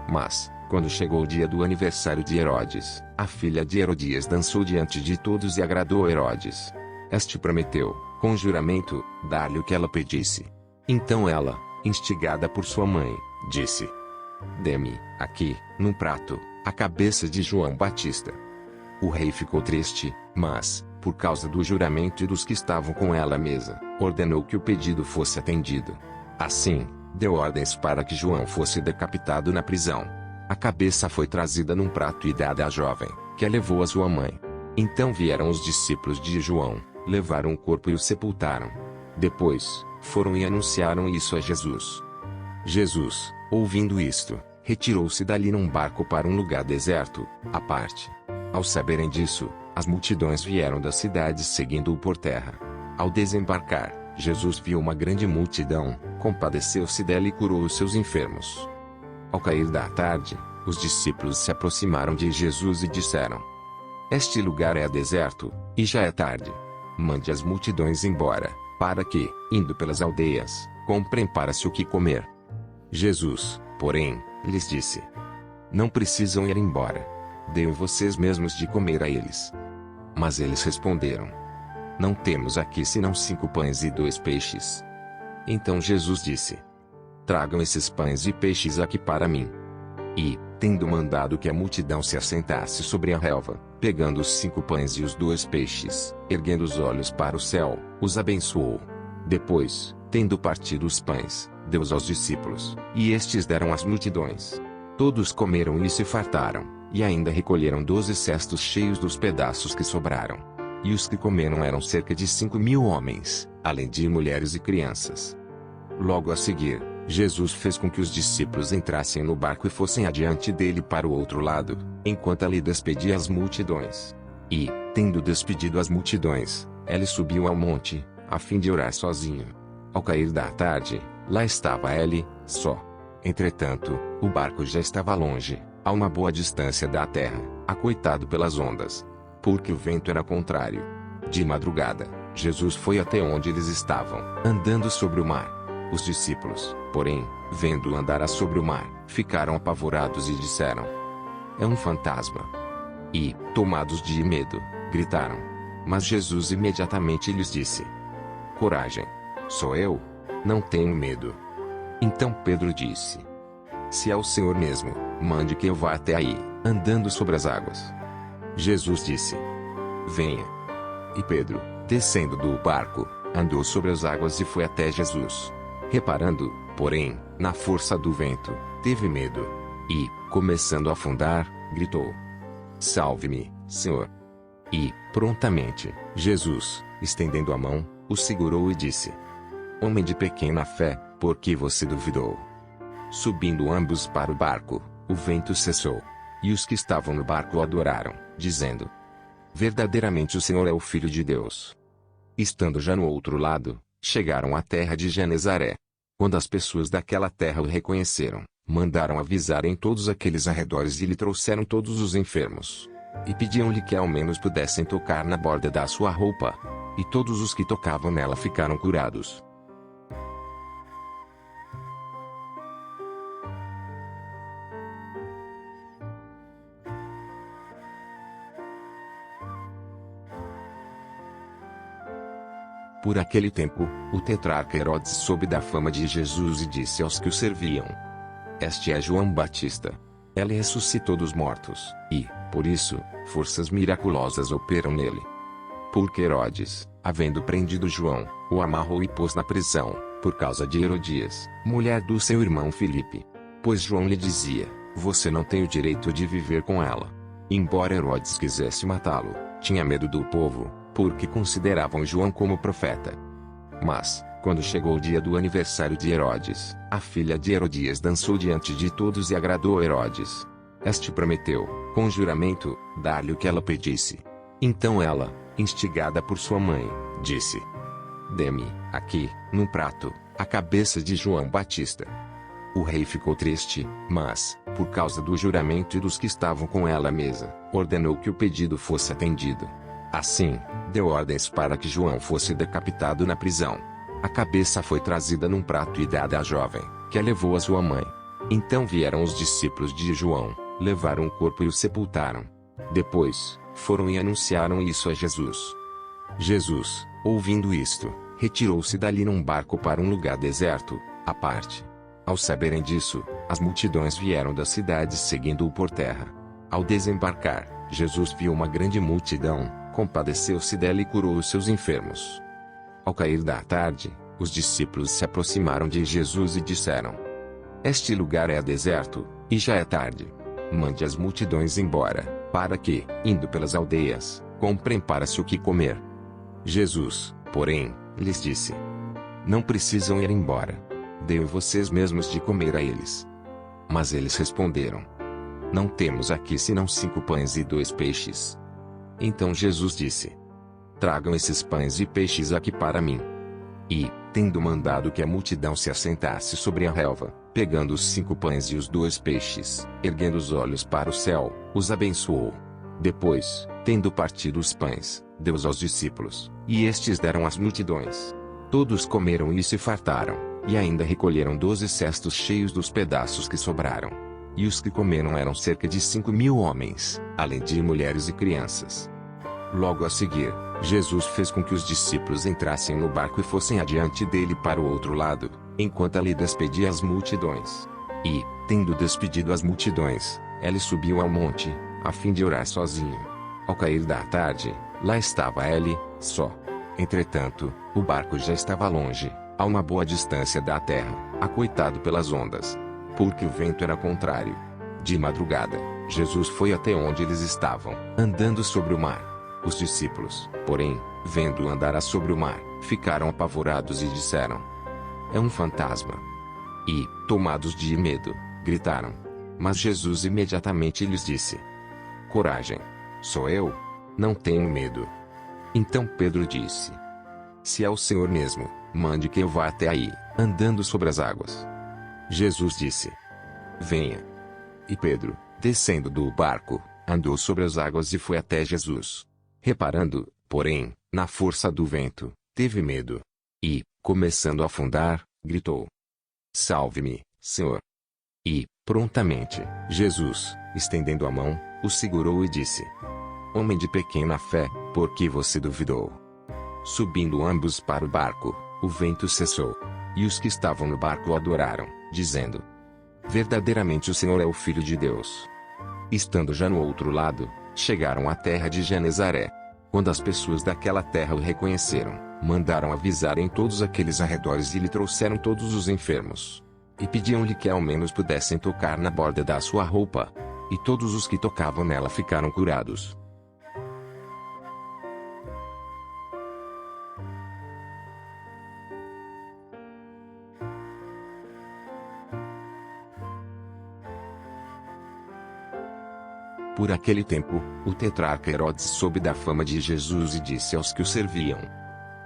Mas, quando chegou o dia do aniversário de Herodes, a filha de Herodias dançou diante de todos e agradou a Herodes. Este prometeu, com juramento, dar-lhe o que ela pedisse. Então ela, instigada por sua mãe, disse: Dê-me, aqui, num prato, a cabeça de João Batista. O rei ficou triste, mas, por causa do juramento e dos que estavam com ela à mesa, ordenou que o pedido fosse atendido. Assim, deu ordens para que João fosse decapitado na prisão. A cabeça foi trazida num prato e dada à jovem, que a levou à sua mãe. Então vieram os discípulos de João, levaram o corpo e o sepultaram. Depois, foram e anunciaram isso a Jesus. Jesus, ouvindo isto, retirou-se dali num barco para um lugar deserto, à parte. Ao saberem disso, as multidões vieram das cidades seguindo-o por terra. Ao desembarcar, Jesus viu uma grande multidão, compadeceu-se dela e curou os seus enfermos. Ao cair da tarde, os discípulos se aproximaram de Jesus e disseram: Este lugar é deserto, e já é tarde. Mande as multidões embora, para que, indo pelas aldeias, comprem para si o que comer. Jesus, porém, lhes disse: Não precisam ir embora. Deem vocês mesmos de comer a eles. Mas eles responderam: Não temos aqui senão 5 pães e 2 peixes. Então Jesus disse: Tragam esses pães e peixes aqui para mim. E, tendo mandado que a multidão se assentasse sobre a relva, pegando os 5 pães e os 2 peixes, erguendo os olhos para o céu, os abençoou. Depois, tendo partido os pães, deu-os aos discípulos, e estes deram às multidões. Todos comeram e se fartaram, e ainda recolheram 12 cestos cheios dos pedaços que sobraram. E os que comeram eram cerca de 5.000 homens, além de mulheres e crianças. Logo a seguir, Jesus fez com que os discípulos entrassem no barco e fossem adiante dele para o outro lado, enquanto ali despedia as multidões. E, tendo despedido as multidões, ele subiu ao monte, a fim de orar sozinho. Ao cair da tarde, lá estava ele, só. Entretanto, o barco já estava longe, a uma boa distância da terra, acoitado pelas ondas, porque o vento era contrário. De madrugada, Jesus foi até onde eles estavam, andando sobre o mar. Os discípulos, porém, vendo-o andar sobre o mar, ficaram apavorados e disseram: É um fantasma. E, tomados de medo, gritaram. Mas Jesus imediatamente lhes disse: Coragem! Sou eu. Não tenho medo. Então Pedro disse: Se é o Senhor mesmo, mande que eu vá até aí, andando sobre as águas. Jesus disse: Venha. E Pedro, descendo do barco, andou sobre as águas e foi até Jesus. Reparando, porém, na força do vento, teve medo. E, começando a afundar, gritou: Salve-me, Senhor! E, prontamente, Jesus, estendendo a mão, o segurou e disse: Homem de pequena fé, por que você duvidou? Subindo ambos para o barco, o vento cessou. E os que estavam no barco o adoraram, dizendo: Verdadeiramente o Senhor é o Filho de Deus. Estando já no outro lado, chegaram à terra de Genezaré. Quando as pessoas daquela terra o reconheceram, mandaram avisar em todos aqueles arredores e lhe trouxeram todos os enfermos. E pediam-lhe que ao menos pudessem tocar na borda da sua roupa. E todos os que tocavam nela ficaram curados. Por aquele tempo, o tetrarca Herodes soube da fama de Jesus e disse aos que o serviam: Este é João Batista. Ele ressuscitou dos mortos, e, por isso, forças miraculosas operam nele. Porque Herodes, havendo prendido João, o amarrou e pôs na prisão, por causa de Herodias, mulher do seu irmão Filipe. Pois João lhe dizia: Você não tem o direito de viver com ela. Embora Herodes quisesse matá-lo, tinha medo do povo, porque consideravam João como profeta. Mas, quando chegou o dia do aniversário de Herodes, a filha de Herodias dançou diante de todos e agradou Herodes. Este prometeu, com juramento, dar-lhe o que ela pedisse. Então ela, instigada por sua mãe, disse: Dê-me, aqui, num prato, a cabeça de João Batista. O rei ficou triste, mas, por causa do juramento e dos que estavam com ela à mesa, ordenou que o pedido fosse atendido. Assim, deu ordens para que João fosse decapitado na prisão. A cabeça foi trazida num prato e dada à jovem, que a levou à sua mãe. Então vieram os discípulos de João, levaram o corpo e o sepultaram. Depois, foram e anunciaram isso a Jesus. Jesus, ouvindo isto, retirou-se dali num barco para um lugar deserto, à parte. Ao saberem disso, as multidões vieram das cidades seguindo-o por terra. Ao desembarcar, Jesus viu uma grande multidão, compadeceu-se dela e curou os seus enfermos. Ao cair da tarde, os discípulos se aproximaram de Jesus e disseram: Este lugar é deserto, e já é tarde. Mande as multidões embora, para que, indo pelas aldeias, comprem para si o que comer. Jesus, porém, lhes disse: Não precisam ir embora. Deem vocês mesmos de comer a eles. Mas eles responderam: Não temos aqui senão 5 pães e 2 peixes. Então Jesus disse: Tragam esses pães e peixes aqui para mim. E, tendo mandado que a multidão se assentasse sobre a relva, pegando os 5 pães e os 2 peixes, erguendo os olhos para o céu, os abençoou. Depois, tendo partido os pães, deu-os aos discípulos, e estes deram às multidões. Todos comeram e se fartaram, e ainda recolheram 12 cestos cheios dos pedaços que sobraram. E os que comeram eram cerca de 5.000 homens, além de mulheres e crianças. Logo a seguir, Jesus fez com que os discípulos entrassem no barco e fossem adiante dele para o outro lado, enquanto ali despedia as multidões. E, tendo despedido as multidões, ele subiu ao monte, a fim de orar sozinho. Ao cair da tarde, lá estava ele, só. Entretanto, o barco já estava longe, a uma boa distância da terra, acoitado pelas ondas, porque o vento era contrário. De madrugada, Jesus foi até onde eles estavam, andando sobre o mar. Os discípulos, porém, vendo-o andar sobre o mar, ficaram apavorados e disseram: É um fantasma. E, tomados de medo, gritaram. Mas Jesus imediatamente lhes disse: Coragem, sou eu. Não tenham medo. Então Pedro disse: Se é o Senhor mesmo, mande que eu vá até aí, andando sobre as águas. Jesus disse: Venha. E Pedro, descendo do barco, andou sobre as águas e foi até Jesus. Reparando, porém, na força do vento, teve medo. E, começando a afundar, gritou: Salve-me, Senhor! E, prontamente, Jesus, estendendo a mão, o segurou e disse: Homem de pequena fé, por que você duvidou? Subindo ambos para o barco, o vento cessou. E os que estavam no barco o adoraram, dizendo: Verdadeiramente o Senhor é o Filho de Deus. Estando já no outro lado, chegaram à terra de Genezaré. Quando as pessoas daquela terra o reconheceram, mandaram avisar em todos aqueles arredores e lhe trouxeram todos os enfermos. E pediam-lhe que ao menos pudessem tocar na borda da sua roupa. E todos os que tocavam nela ficaram curados. Por aquele tempo, o tetrarca Herodes soube da fama de Jesus e disse aos que o serviam: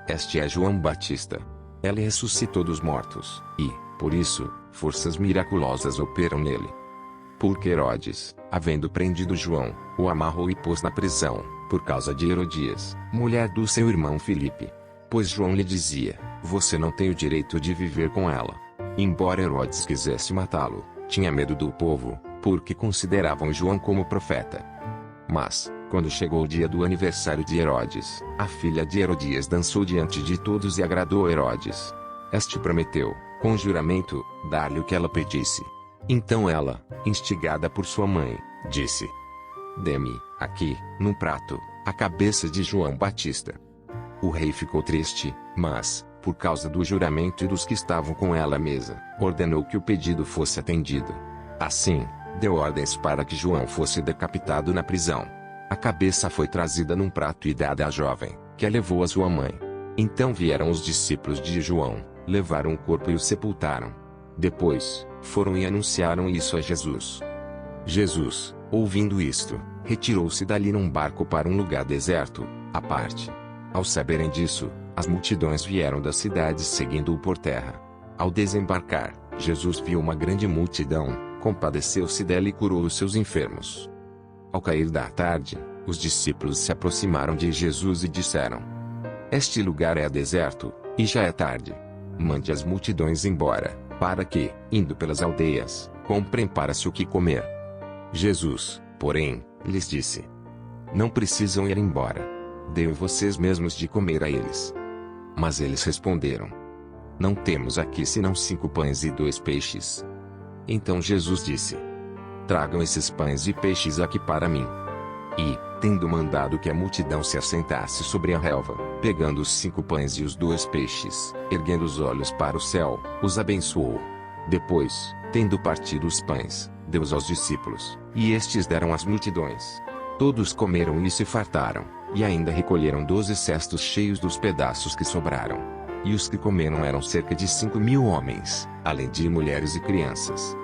Este é João Batista. Ele ressuscitou dos mortos, e, por isso, forças miraculosas operam nele. Porque Herodes, havendo prendido João, o amarrou e pôs na prisão, por causa de Herodias, mulher do seu irmão Filipe. Pois João lhe dizia: Você não tem o direito de viver com ela. Embora Herodes quisesse matá-lo, tinha medo do povo, porque consideravam João como profeta. Mas, Quando chegou o dia do aniversário de Herodes, a filha de Herodias dançou diante de todos e agradou Herodes. Este prometeu, com juramento, dar-lhe o que ela pedisse. Então ela, instigada por sua mãe, disse: Dê-me, aqui, num prato, a cabeça de João Batista. O rei ficou triste, mas, por causa do juramento e dos que estavam com ela à mesa, ordenou que o pedido fosse atendido. Assim, deu ordens para que João fosse decapitado na prisão. A cabeça foi trazida num prato e dada à jovem, que a levou à sua mãe. Então vieram os discípulos de João, levaram o corpo e o sepultaram. Depois, foram e anunciaram isso a Jesus. Jesus, ouvindo isto, retirou-se dali num barco para um lugar deserto, à parte. Ao saberem disso, as multidões vieram das cidades seguindo-o por terra. Ao desembarcar, Jesus viu uma grande multidão, compadeceu-se dela e curou os seus enfermos. Ao cair da tarde, os discípulos se aproximaram de Jesus e disseram: Este lugar é deserto, e já é tarde. Mande as multidões embora, para que, indo pelas aldeias, comprem para si o que comer. Jesus, porém, lhes disse: Não precisam ir embora. Deem vocês mesmos de comer a eles. Mas eles responderam: Não temos aqui senão 5 pães e 2 peixes. Então Jesus disse: Tragam esses pães e peixes aqui para mim. E, tendo mandado que a multidão se assentasse sobre a relva, pegando os 5 pães e os 2 peixes, erguendo os olhos para o céu, os abençoou. Depois, tendo partido os pães, deu-os aos discípulos, e estes deram às multidões. Todos comeram e se fartaram, e ainda recolheram 12 cestos cheios dos pedaços que sobraram. E os que comeram eram cerca de 5.000 homens, além de mulheres e crianças.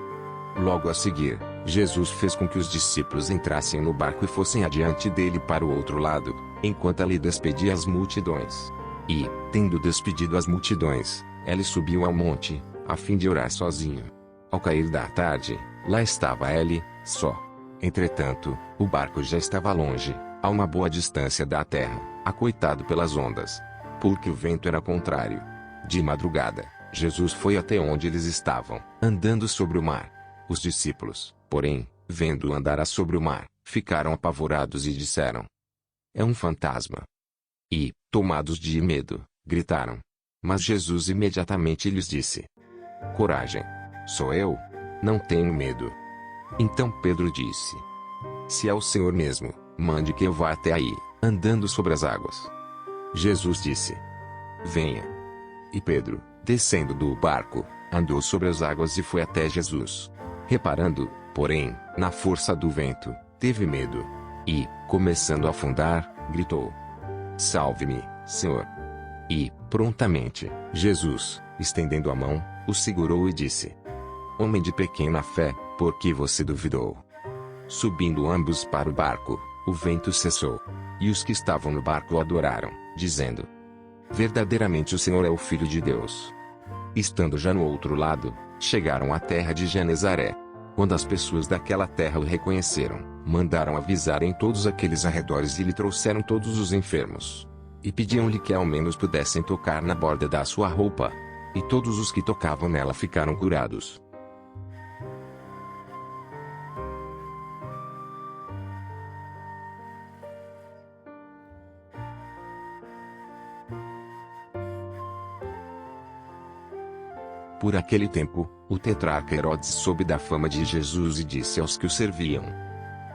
Logo a seguir, Jesus fez com que os discípulos entrassem no barco e fossem adiante dele para o outro lado, enquanto ali despedia as multidões. E, tendo despedido as multidões, ele subiu ao monte, a fim de orar sozinho. Ao cair da tarde, lá estava ele, só. Entretanto, o barco já estava longe, a uma boa distância da terra, acoitado pelas ondas, porque o vento era contrário. De madrugada, Jesus foi até onde eles estavam, andando sobre o mar. Os discípulos, porém, vendo-o andar sobre o mar, ficaram apavorados e disseram: É um fantasma. E, tomados de medo, gritaram. Mas Jesus imediatamente lhes disse: Coragem! Sou eu! Não tenho medo. Então Pedro disse: Se é o Senhor mesmo, mande que eu vá até aí, andando sobre as águas. Jesus disse: Venha. E Pedro, descendo do barco, andou sobre as águas e foi até Jesus. Reparando, porém, na força do vento, teve medo. E, começando a afundar, gritou: Salve-me, Senhor! E, prontamente, Jesus, estendendo a mão, o segurou e disse: Homem de pequena fé, por que você duvidou? Subindo ambos para o barco, o vento cessou. E os que estavam no barco o adoraram, dizendo: Verdadeiramente o Senhor é o Filho de Deus. Estando já no outro lado, chegaram à terra de Genezaré. Quando as pessoas daquela terra o reconheceram, mandaram avisar em todos aqueles arredores e lhe trouxeram todos os enfermos. E pediam-lhe que ao menos pudessem tocar na borda da sua roupa. E todos os que tocavam nela ficaram curados. Por aquele tempo, o tetrarca Herodes soube da fama de Jesus e disse aos que o serviam: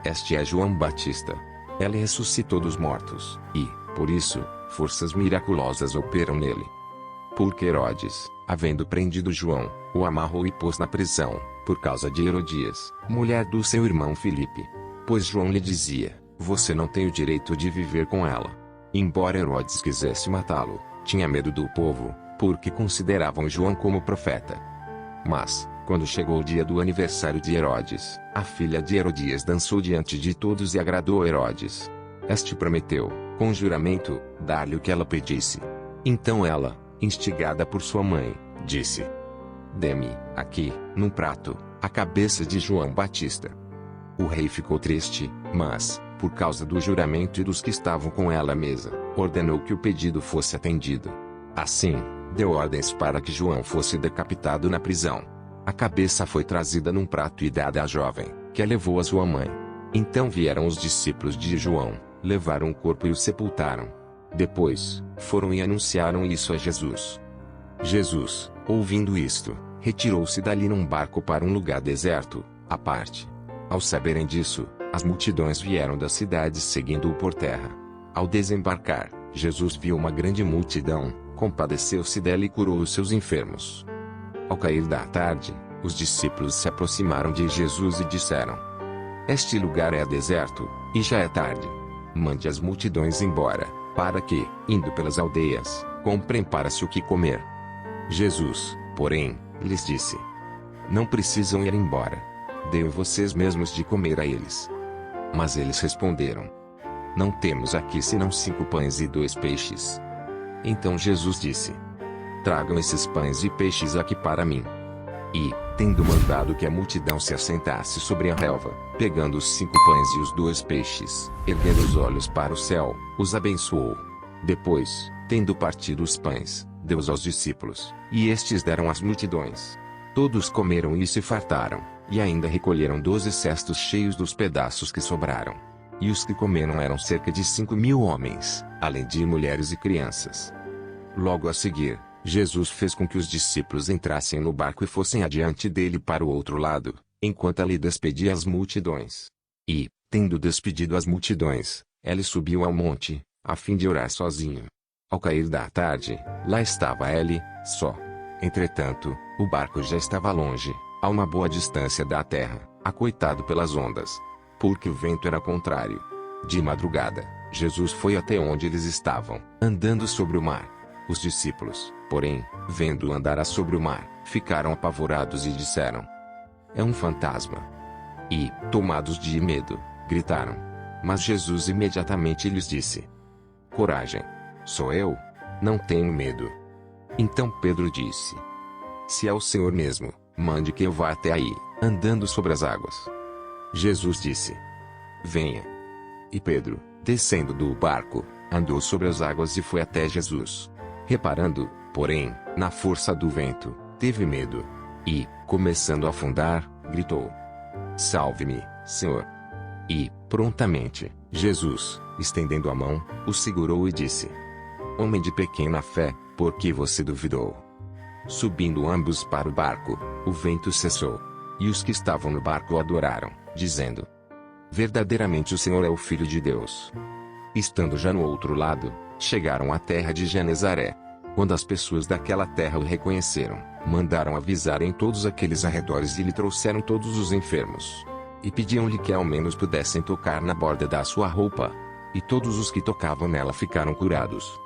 Este é João Batista. Ele ressuscitou dos mortos, e, por isso, forças miraculosas operam nele. Porque Herodes, havendo prendido João, o amarrou e pôs na prisão, por causa de Herodias, mulher do seu irmão Filipe. Pois João lhe dizia: Você não tem o direito de viver com ela. Embora Herodes quisesse matá-lo, tinha medo do povo, porque consideravam João como profeta. Mas, quando chegou o dia do aniversário de Herodes, a filha de Herodias dançou diante de todos e agradou Herodes. Este prometeu, com juramento, dar-lhe o que ela pedisse. Então ela, instigada por sua mãe, disse: Dê-me, aqui, num prato, a cabeça de João Batista. O rei ficou triste, mas, por causa do juramento e dos que estavam com ela à mesa, ordenou que o pedido fosse atendido. Assim, deu ordens para que João fosse decapitado na prisão. A cabeça foi trazida num prato e dada à jovem, que a levou à sua mãe. Então vieram os discípulos de João, levaram o corpo e o sepultaram. Depois, foram e anunciaram isso a Jesus. Jesus, ouvindo isto, retirou-se dali num barco para um lugar deserto, à parte. Ao saberem disso, as multidões vieram das cidades seguindo-o por terra. Ao desembarcar, Jesus viu uma grande multidão, compadeceu-se dela e curou os seus enfermos. Ao cair da tarde, os discípulos se aproximaram de Jesus e disseram: Este lugar é deserto, e já é tarde. Mande as multidões embora, para que, indo pelas aldeias, comprem para si o que comer. Jesus, porém, lhes disse: Não precisam ir embora. Dêem vocês mesmos de comer a eles. Mas eles responderam: Não temos aqui senão 5 pães e 2 peixes. Então Jesus disse: Tragam esses pães e peixes aqui para mim. E, tendo mandado que a multidão se assentasse sobre a relva, pegando os 5 pães e os 2 peixes, erguendo os olhos para o céu, os abençoou. Depois, tendo partido os pães, deu-os aos discípulos, e estes deram às multidões. Todos comeram e se fartaram, e ainda recolheram 12 cestos cheios dos pedaços que sobraram. E os que comeram eram cerca de 5.000 homens, além de mulheres e crianças. Logo a seguir, Jesus fez com que os discípulos entrassem no barco e fossem adiante dele para o outro lado, enquanto ali despedia as multidões. E, tendo despedido as multidões, ele subiu ao monte, a fim de orar sozinho. Ao cair da tarde, lá estava ele, só. Entretanto, o barco já estava longe, a uma boa distância da terra, acoitado pelas ondas, porque o vento era contrário. De madrugada, Jesus foi até onde eles estavam, andando sobre o mar. Os discípulos, porém, vendo-o andar sobre o mar, ficaram apavorados e disseram: É um fantasma. E, tomados de medo, gritaram. Mas Jesus imediatamente lhes disse: Coragem! Sou eu. Não tenho medo. Então Pedro disse: Se é o Senhor mesmo, mande que eu vá até aí, andando sobre as águas. Jesus disse: Venha. E Pedro, descendo do barco, andou sobre as águas e foi até Jesus. Reparando, porém, na força do vento, teve medo. E, começando a afundar, gritou: Salve-me, Senhor! E, prontamente, Jesus, estendendo a mão, o segurou e disse: Homem de pequena fé, por que você duvidou? Subindo ambos para o barco, o vento cessou. E os que estavam no barco o adoraram, dizendo: Verdadeiramente o Senhor é o Filho de Deus. Estando já no outro lado, chegaram à terra de Genezaré. Quando as pessoas daquela terra o reconheceram, mandaram avisar em todos aqueles arredores e lhe trouxeram todos os enfermos. E pediam-lhe que ao menos pudessem tocar na borda da sua roupa. E todos os que tocavam nela ficaram curados.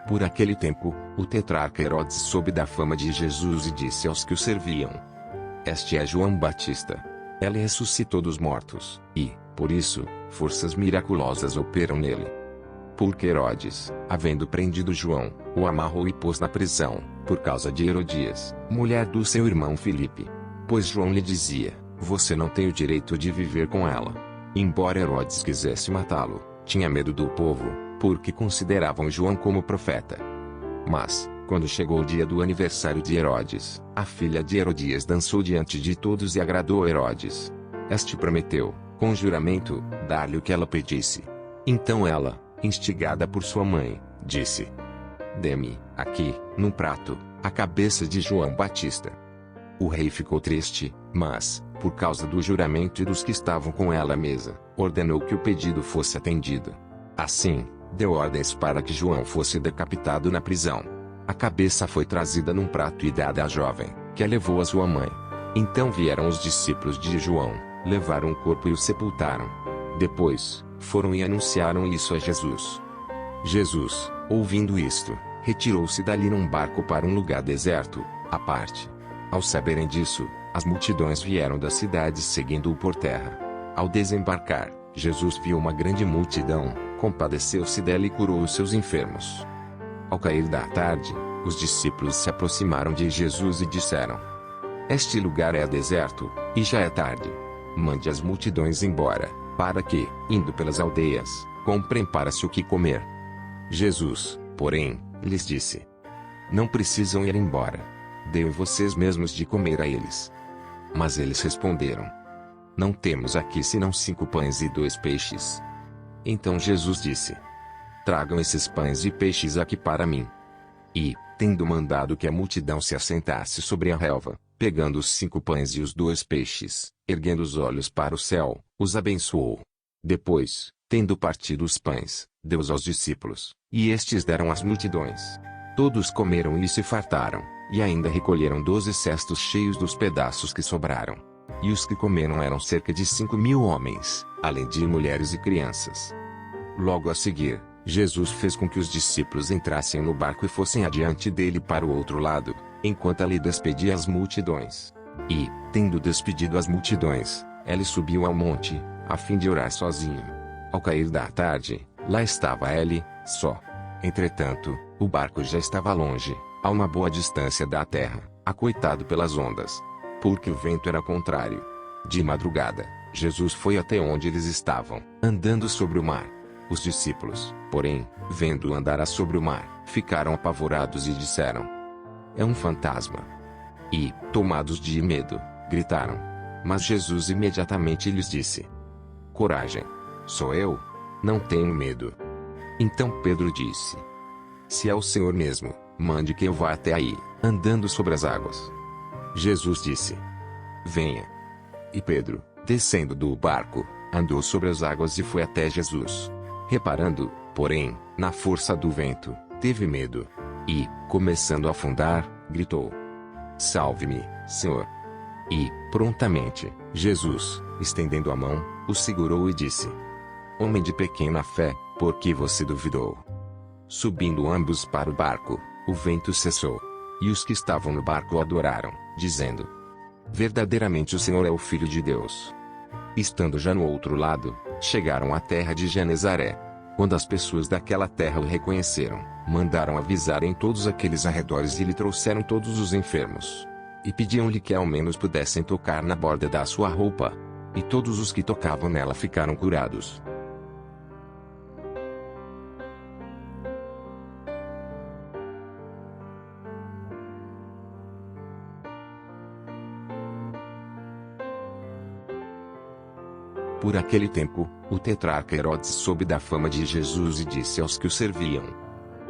Por aquele tempo, o tetrarca Herodes soube da fama de Jesus e disse aos que o serviam: Este é João Batista. Ele ressuscitou dos mortos, e, por isso, forças miraculosas operam nele. Porque Herodes, havendo prendido João, o amarrou e pôs na prisão, por causa de Herodias, mulher do seu irmão Filipe. Pois João lhe dizia: Você não tem o direito de viver com ela. Embora Herodes quisesse matá-lo, tinha medo do povo, porque consideravam João como profeta. Mas, quando chegou o dia do aniversário de Herodes, a filha de Herodias dançou diante de todos e agradou a Herodes. Este prometeu, com juramento, dar-lhe o que ela pedisse. Então ela, instigada por sua mãe, disse: Dê-me, aqui, num prato, a cabeça de João Batista. O rei ficou triste, mas, por causa do juramento e dos que estavam com ela à mesa, ordenou que o pedido fosse atendido. Assim, deu ordens para que João fosse decapitado na prisão. A cabeça foi trazida num prato e dada à jovem, que a levou à sua mãe. Então vieram os discípulos de João, levaram o corpo e o sepultaram. Depois, foram e anunciaram isso a Jesus. Jesus, ouvindo isto, retirou-se dali num barco para um lugar deserto, à parte. Ao saberem disso, as multidões vieram das cidades seguindo-o por terra. Ao desembarcar, Jesus viu uma grande multidão, compadeceu-se dela e curou os seus enfermos. Ao cair da tarde, os discípulos se aproximaram de Jesus e disseram: Este lugar é deserto, e já é tarde. Mande as multidões embora, para que, indo pelas aldeias, comprem para se o que comer. Jesus, porém, lhes disse: Não precisam ir embora. Dêem vocês mesmos de comer a eles. Mas eles responderam: Não temos aqui senão 5 pães e 2 peixes. Então Jesus disse: Tragam esses pães e peixes aqui para mim. E, tendo mandado que a multidão se assentasse sobre a relva, pegando os 5 pães e os 2 peixes, erguendo os olhos para o céu, os abençoou. Depois, tendo partido os pães, deu-os aos discípulos, e estes deram às multidões. Todos comeram e se fartaram, e ainda recolheram 12 cestos cheios dos pedaços que sobraram. E os que comeram eram cerca de 5.000 homens, além de mulheres e crianças. Logo a seguir, Jesus fez com que os discípulos entrassem no barco e fossem adiante dele para o outro lado, enquanto ali despedia as multidões. E, tendo despedido as multidões, ele subiu ao monte, a fim de orar sozinho. Ao cair da tarde, lá estava ele, só. Entretanto, o barco já estava longe, a uma boa distância da terra, acoitado pelas ondas, porque o vento era contrário. De madrugada, Jesus foi até onde eles estavam, andando sobre o mar. Os discípulos, porém, vendo-o andar sobre o mar, ficaram apavorados e disseram: É um fantasma. E, tomados de medo, gritaram. Mas Jesus imediatamente lhes disse: Coragem! Sou eu. Não tenham medo. Então Pedro disse: Se é o Senhor mesmo, mande que eu vá até aí, andando sobre as águas. Jesus disse: Venha. E Pedro, descendo do barco, andou sobre as águas e foi até Jesus. Reparando, porém, na força do vento, teve medo. E, começando a afundar, gritou: Salve-me, Senhor! E, prontamente, Jesus, estendendo a mão, o segurou e disse: Homem de pequena fé, por que você duvidou? Subindo ambos para o barco, o vento cessou. E os que estavam no barco o adoraram, dizendo: Verdadeiramente o Senhor é o Filho de Deus. Estando já no outro lado, chegaram à terra de Genezaré. Quando as pessoas daquela terra o reconheceram, mandaram avisar em todos aqueles arredores e lhe trouxeram todos os enfermos. E pediam-lhe que ao menos pudessem tocar na borda da sua roupa. E todos os que tocavam nela ficaram curados. Por aquele tempo, o tetrarca Herodes soube da fama de Jesus e disse aos que o serviam: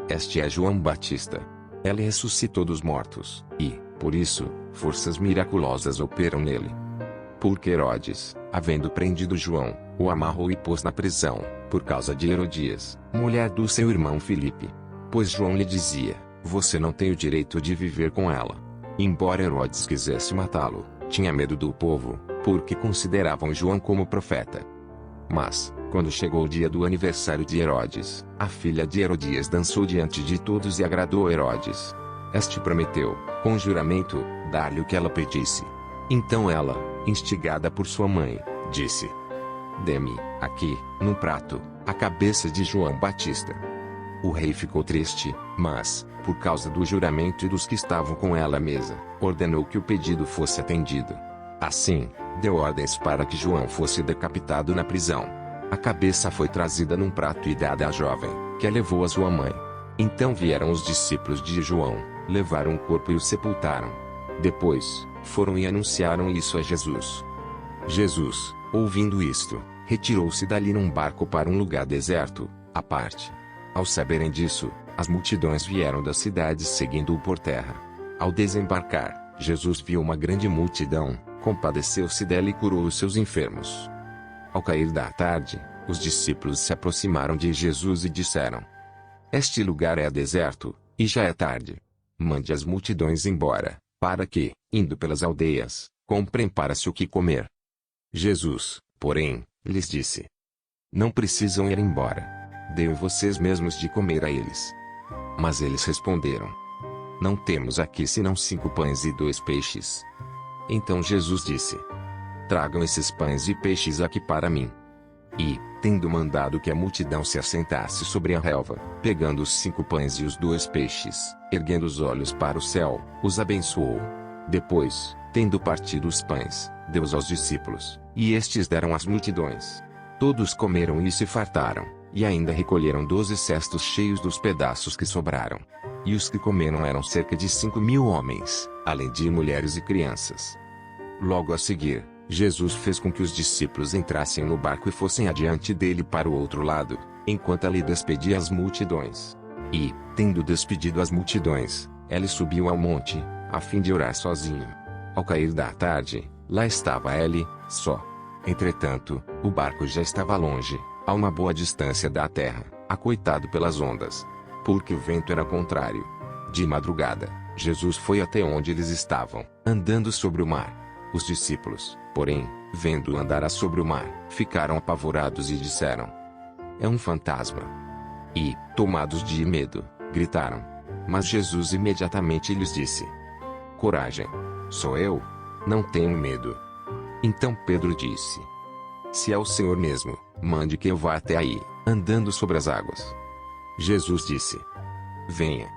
Este é João Batista. Ele ressuscitou dos mortos, e, por isso, forças miraculosas operam nele. Porque Herodes, havendo prendido João, o amarrou e pôs na prisão, por causa de Herodias, mulher do seu irmão Filipe. Pois João lhe dizia: Você não tem o direito de viver com ela. Embora Herodes quisesse matá-lo, tinha medo do povo, porque consideravam João como profeta. Mas, quando chegou o dia do aniversário de Herodes, a filha de Herodias dançou diante de todos e agradou Herodes. Este prometeu, com juramento, dar-lhe o que ela pedisse. Então ela, instigada por sua mãe, disse: Dê-me, aqui, num prato, a cabeça de João Batista. O rei ficou triste, mas, por causa do juramento e dos que estavam com ela à mesa, ordenou que o pedido fosse atendido. Assim, deu ordens para que João fosse decapitado na prisão. A cabeça foi trazida num prato e dada à jovem, que a levou à sua mãe. Então vieram os discípulos de João, levaram o corpo e o sepultaram. Depois, foram e anunciaram isso a Jesus. Jesus, ouvindo isto, retirou-se dali num barco para um lugar deserto, à parte. Ao saberem disso, as multidões vieram das cidades seguindo-o por terra. Ao desembarcar, Jesus viu uma grande multidão, compadeceu-se dela e curou os seus enfermos. Ao cair da tarde, os discípulos se aproximaram de Jesus e disseram: Este lugar é deserto, e já é tarde. Mande as multidões embora, para que, indo pelas aldeias, comprem para si o que comer. Jesus, porém, lhes disse: Não precisam ir embora. Deem vocês mesmos de comer a eles. Mas eles responderam: Não temos aqui senão 5 pães e 2 peixes. Então Jesus disse: Tragam esses pães e peixes aqui para mim. E, tendo mandado que a multidão se assentasse sobre a relva, pegando os 5 pães e os 2 peixes, erguendo os olhos para o céu, os abençoou. Depois, tendo partido os pães, deu-os aos discípulos, e estes deram às multidões. Todos comeram e se fartaram, e ainda recolheram 12 cestos cheios dos pedaços que sobraram. E os que comeram eram cerca de 5.000 homens, além de mulheres e crianças. Logo a seguir, Jesus fez com que os discípulos entrassem no barco e fossem adiante dele para o outro lado, enquanto ali despedia as multidões. E, tendo despedido as multidões, ele subiu ao monte, a fim de orar sozinho. Ao cair da tarde, lá estava ele, só. Entretanto, o barco já estava longe, a uma boa distância da terra, acoitado pelas ondas, porque o vento era contrário. De madrugada, Jesus foi até onde eles estavam, andando sobre o mar. Os discípulos, porém, vendo-o andar sobre o mar, ficaram apavorados e disseram: "É um fantasma." E, tomados de medo, gritaram. Mas Jesus imediatamente lhes disse: "Coragem! Sou eu. Não tenham medo." Então Pedro disse: "Se é o Senhor mesmo, mande que eu vá até aí, andando sobre as águas." Jesus disse: "Venha."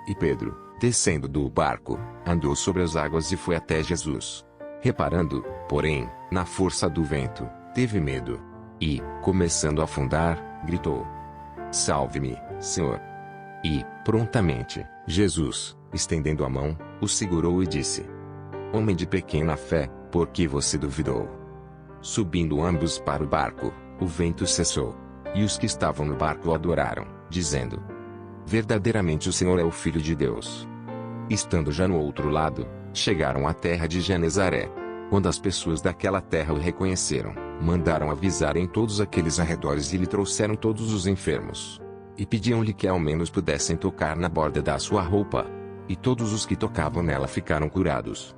E Pedro, descendo do barco, andou sobre as águas e foi até Jesus. Reparando, porém, na força do vento, teve medo. E, começando a afundar, gritou: "Salve-me, Senhor!" E, prontamente, Jesus, estendendo a mão, o segurou e disse: "Homem de pequena fé, por que você duvidou?" Subindo ambos para o barco, o vento cessou. E os que estavam no barco o adoraram, dizendo: "Verdadeiramente o Senhor é o Filho de Deus." Estando já no outro lado, chegaram à terra de Genezaré. Quando as pessoas daquela terra o reconheceram, mandaram avisar em todos aqueles arredores e lhe trouxeram todos os enfermos. E pediam-lhe que ao menos pudessem tocar na borda da sua roupa. E todos os que tocavam nela ficaram curados.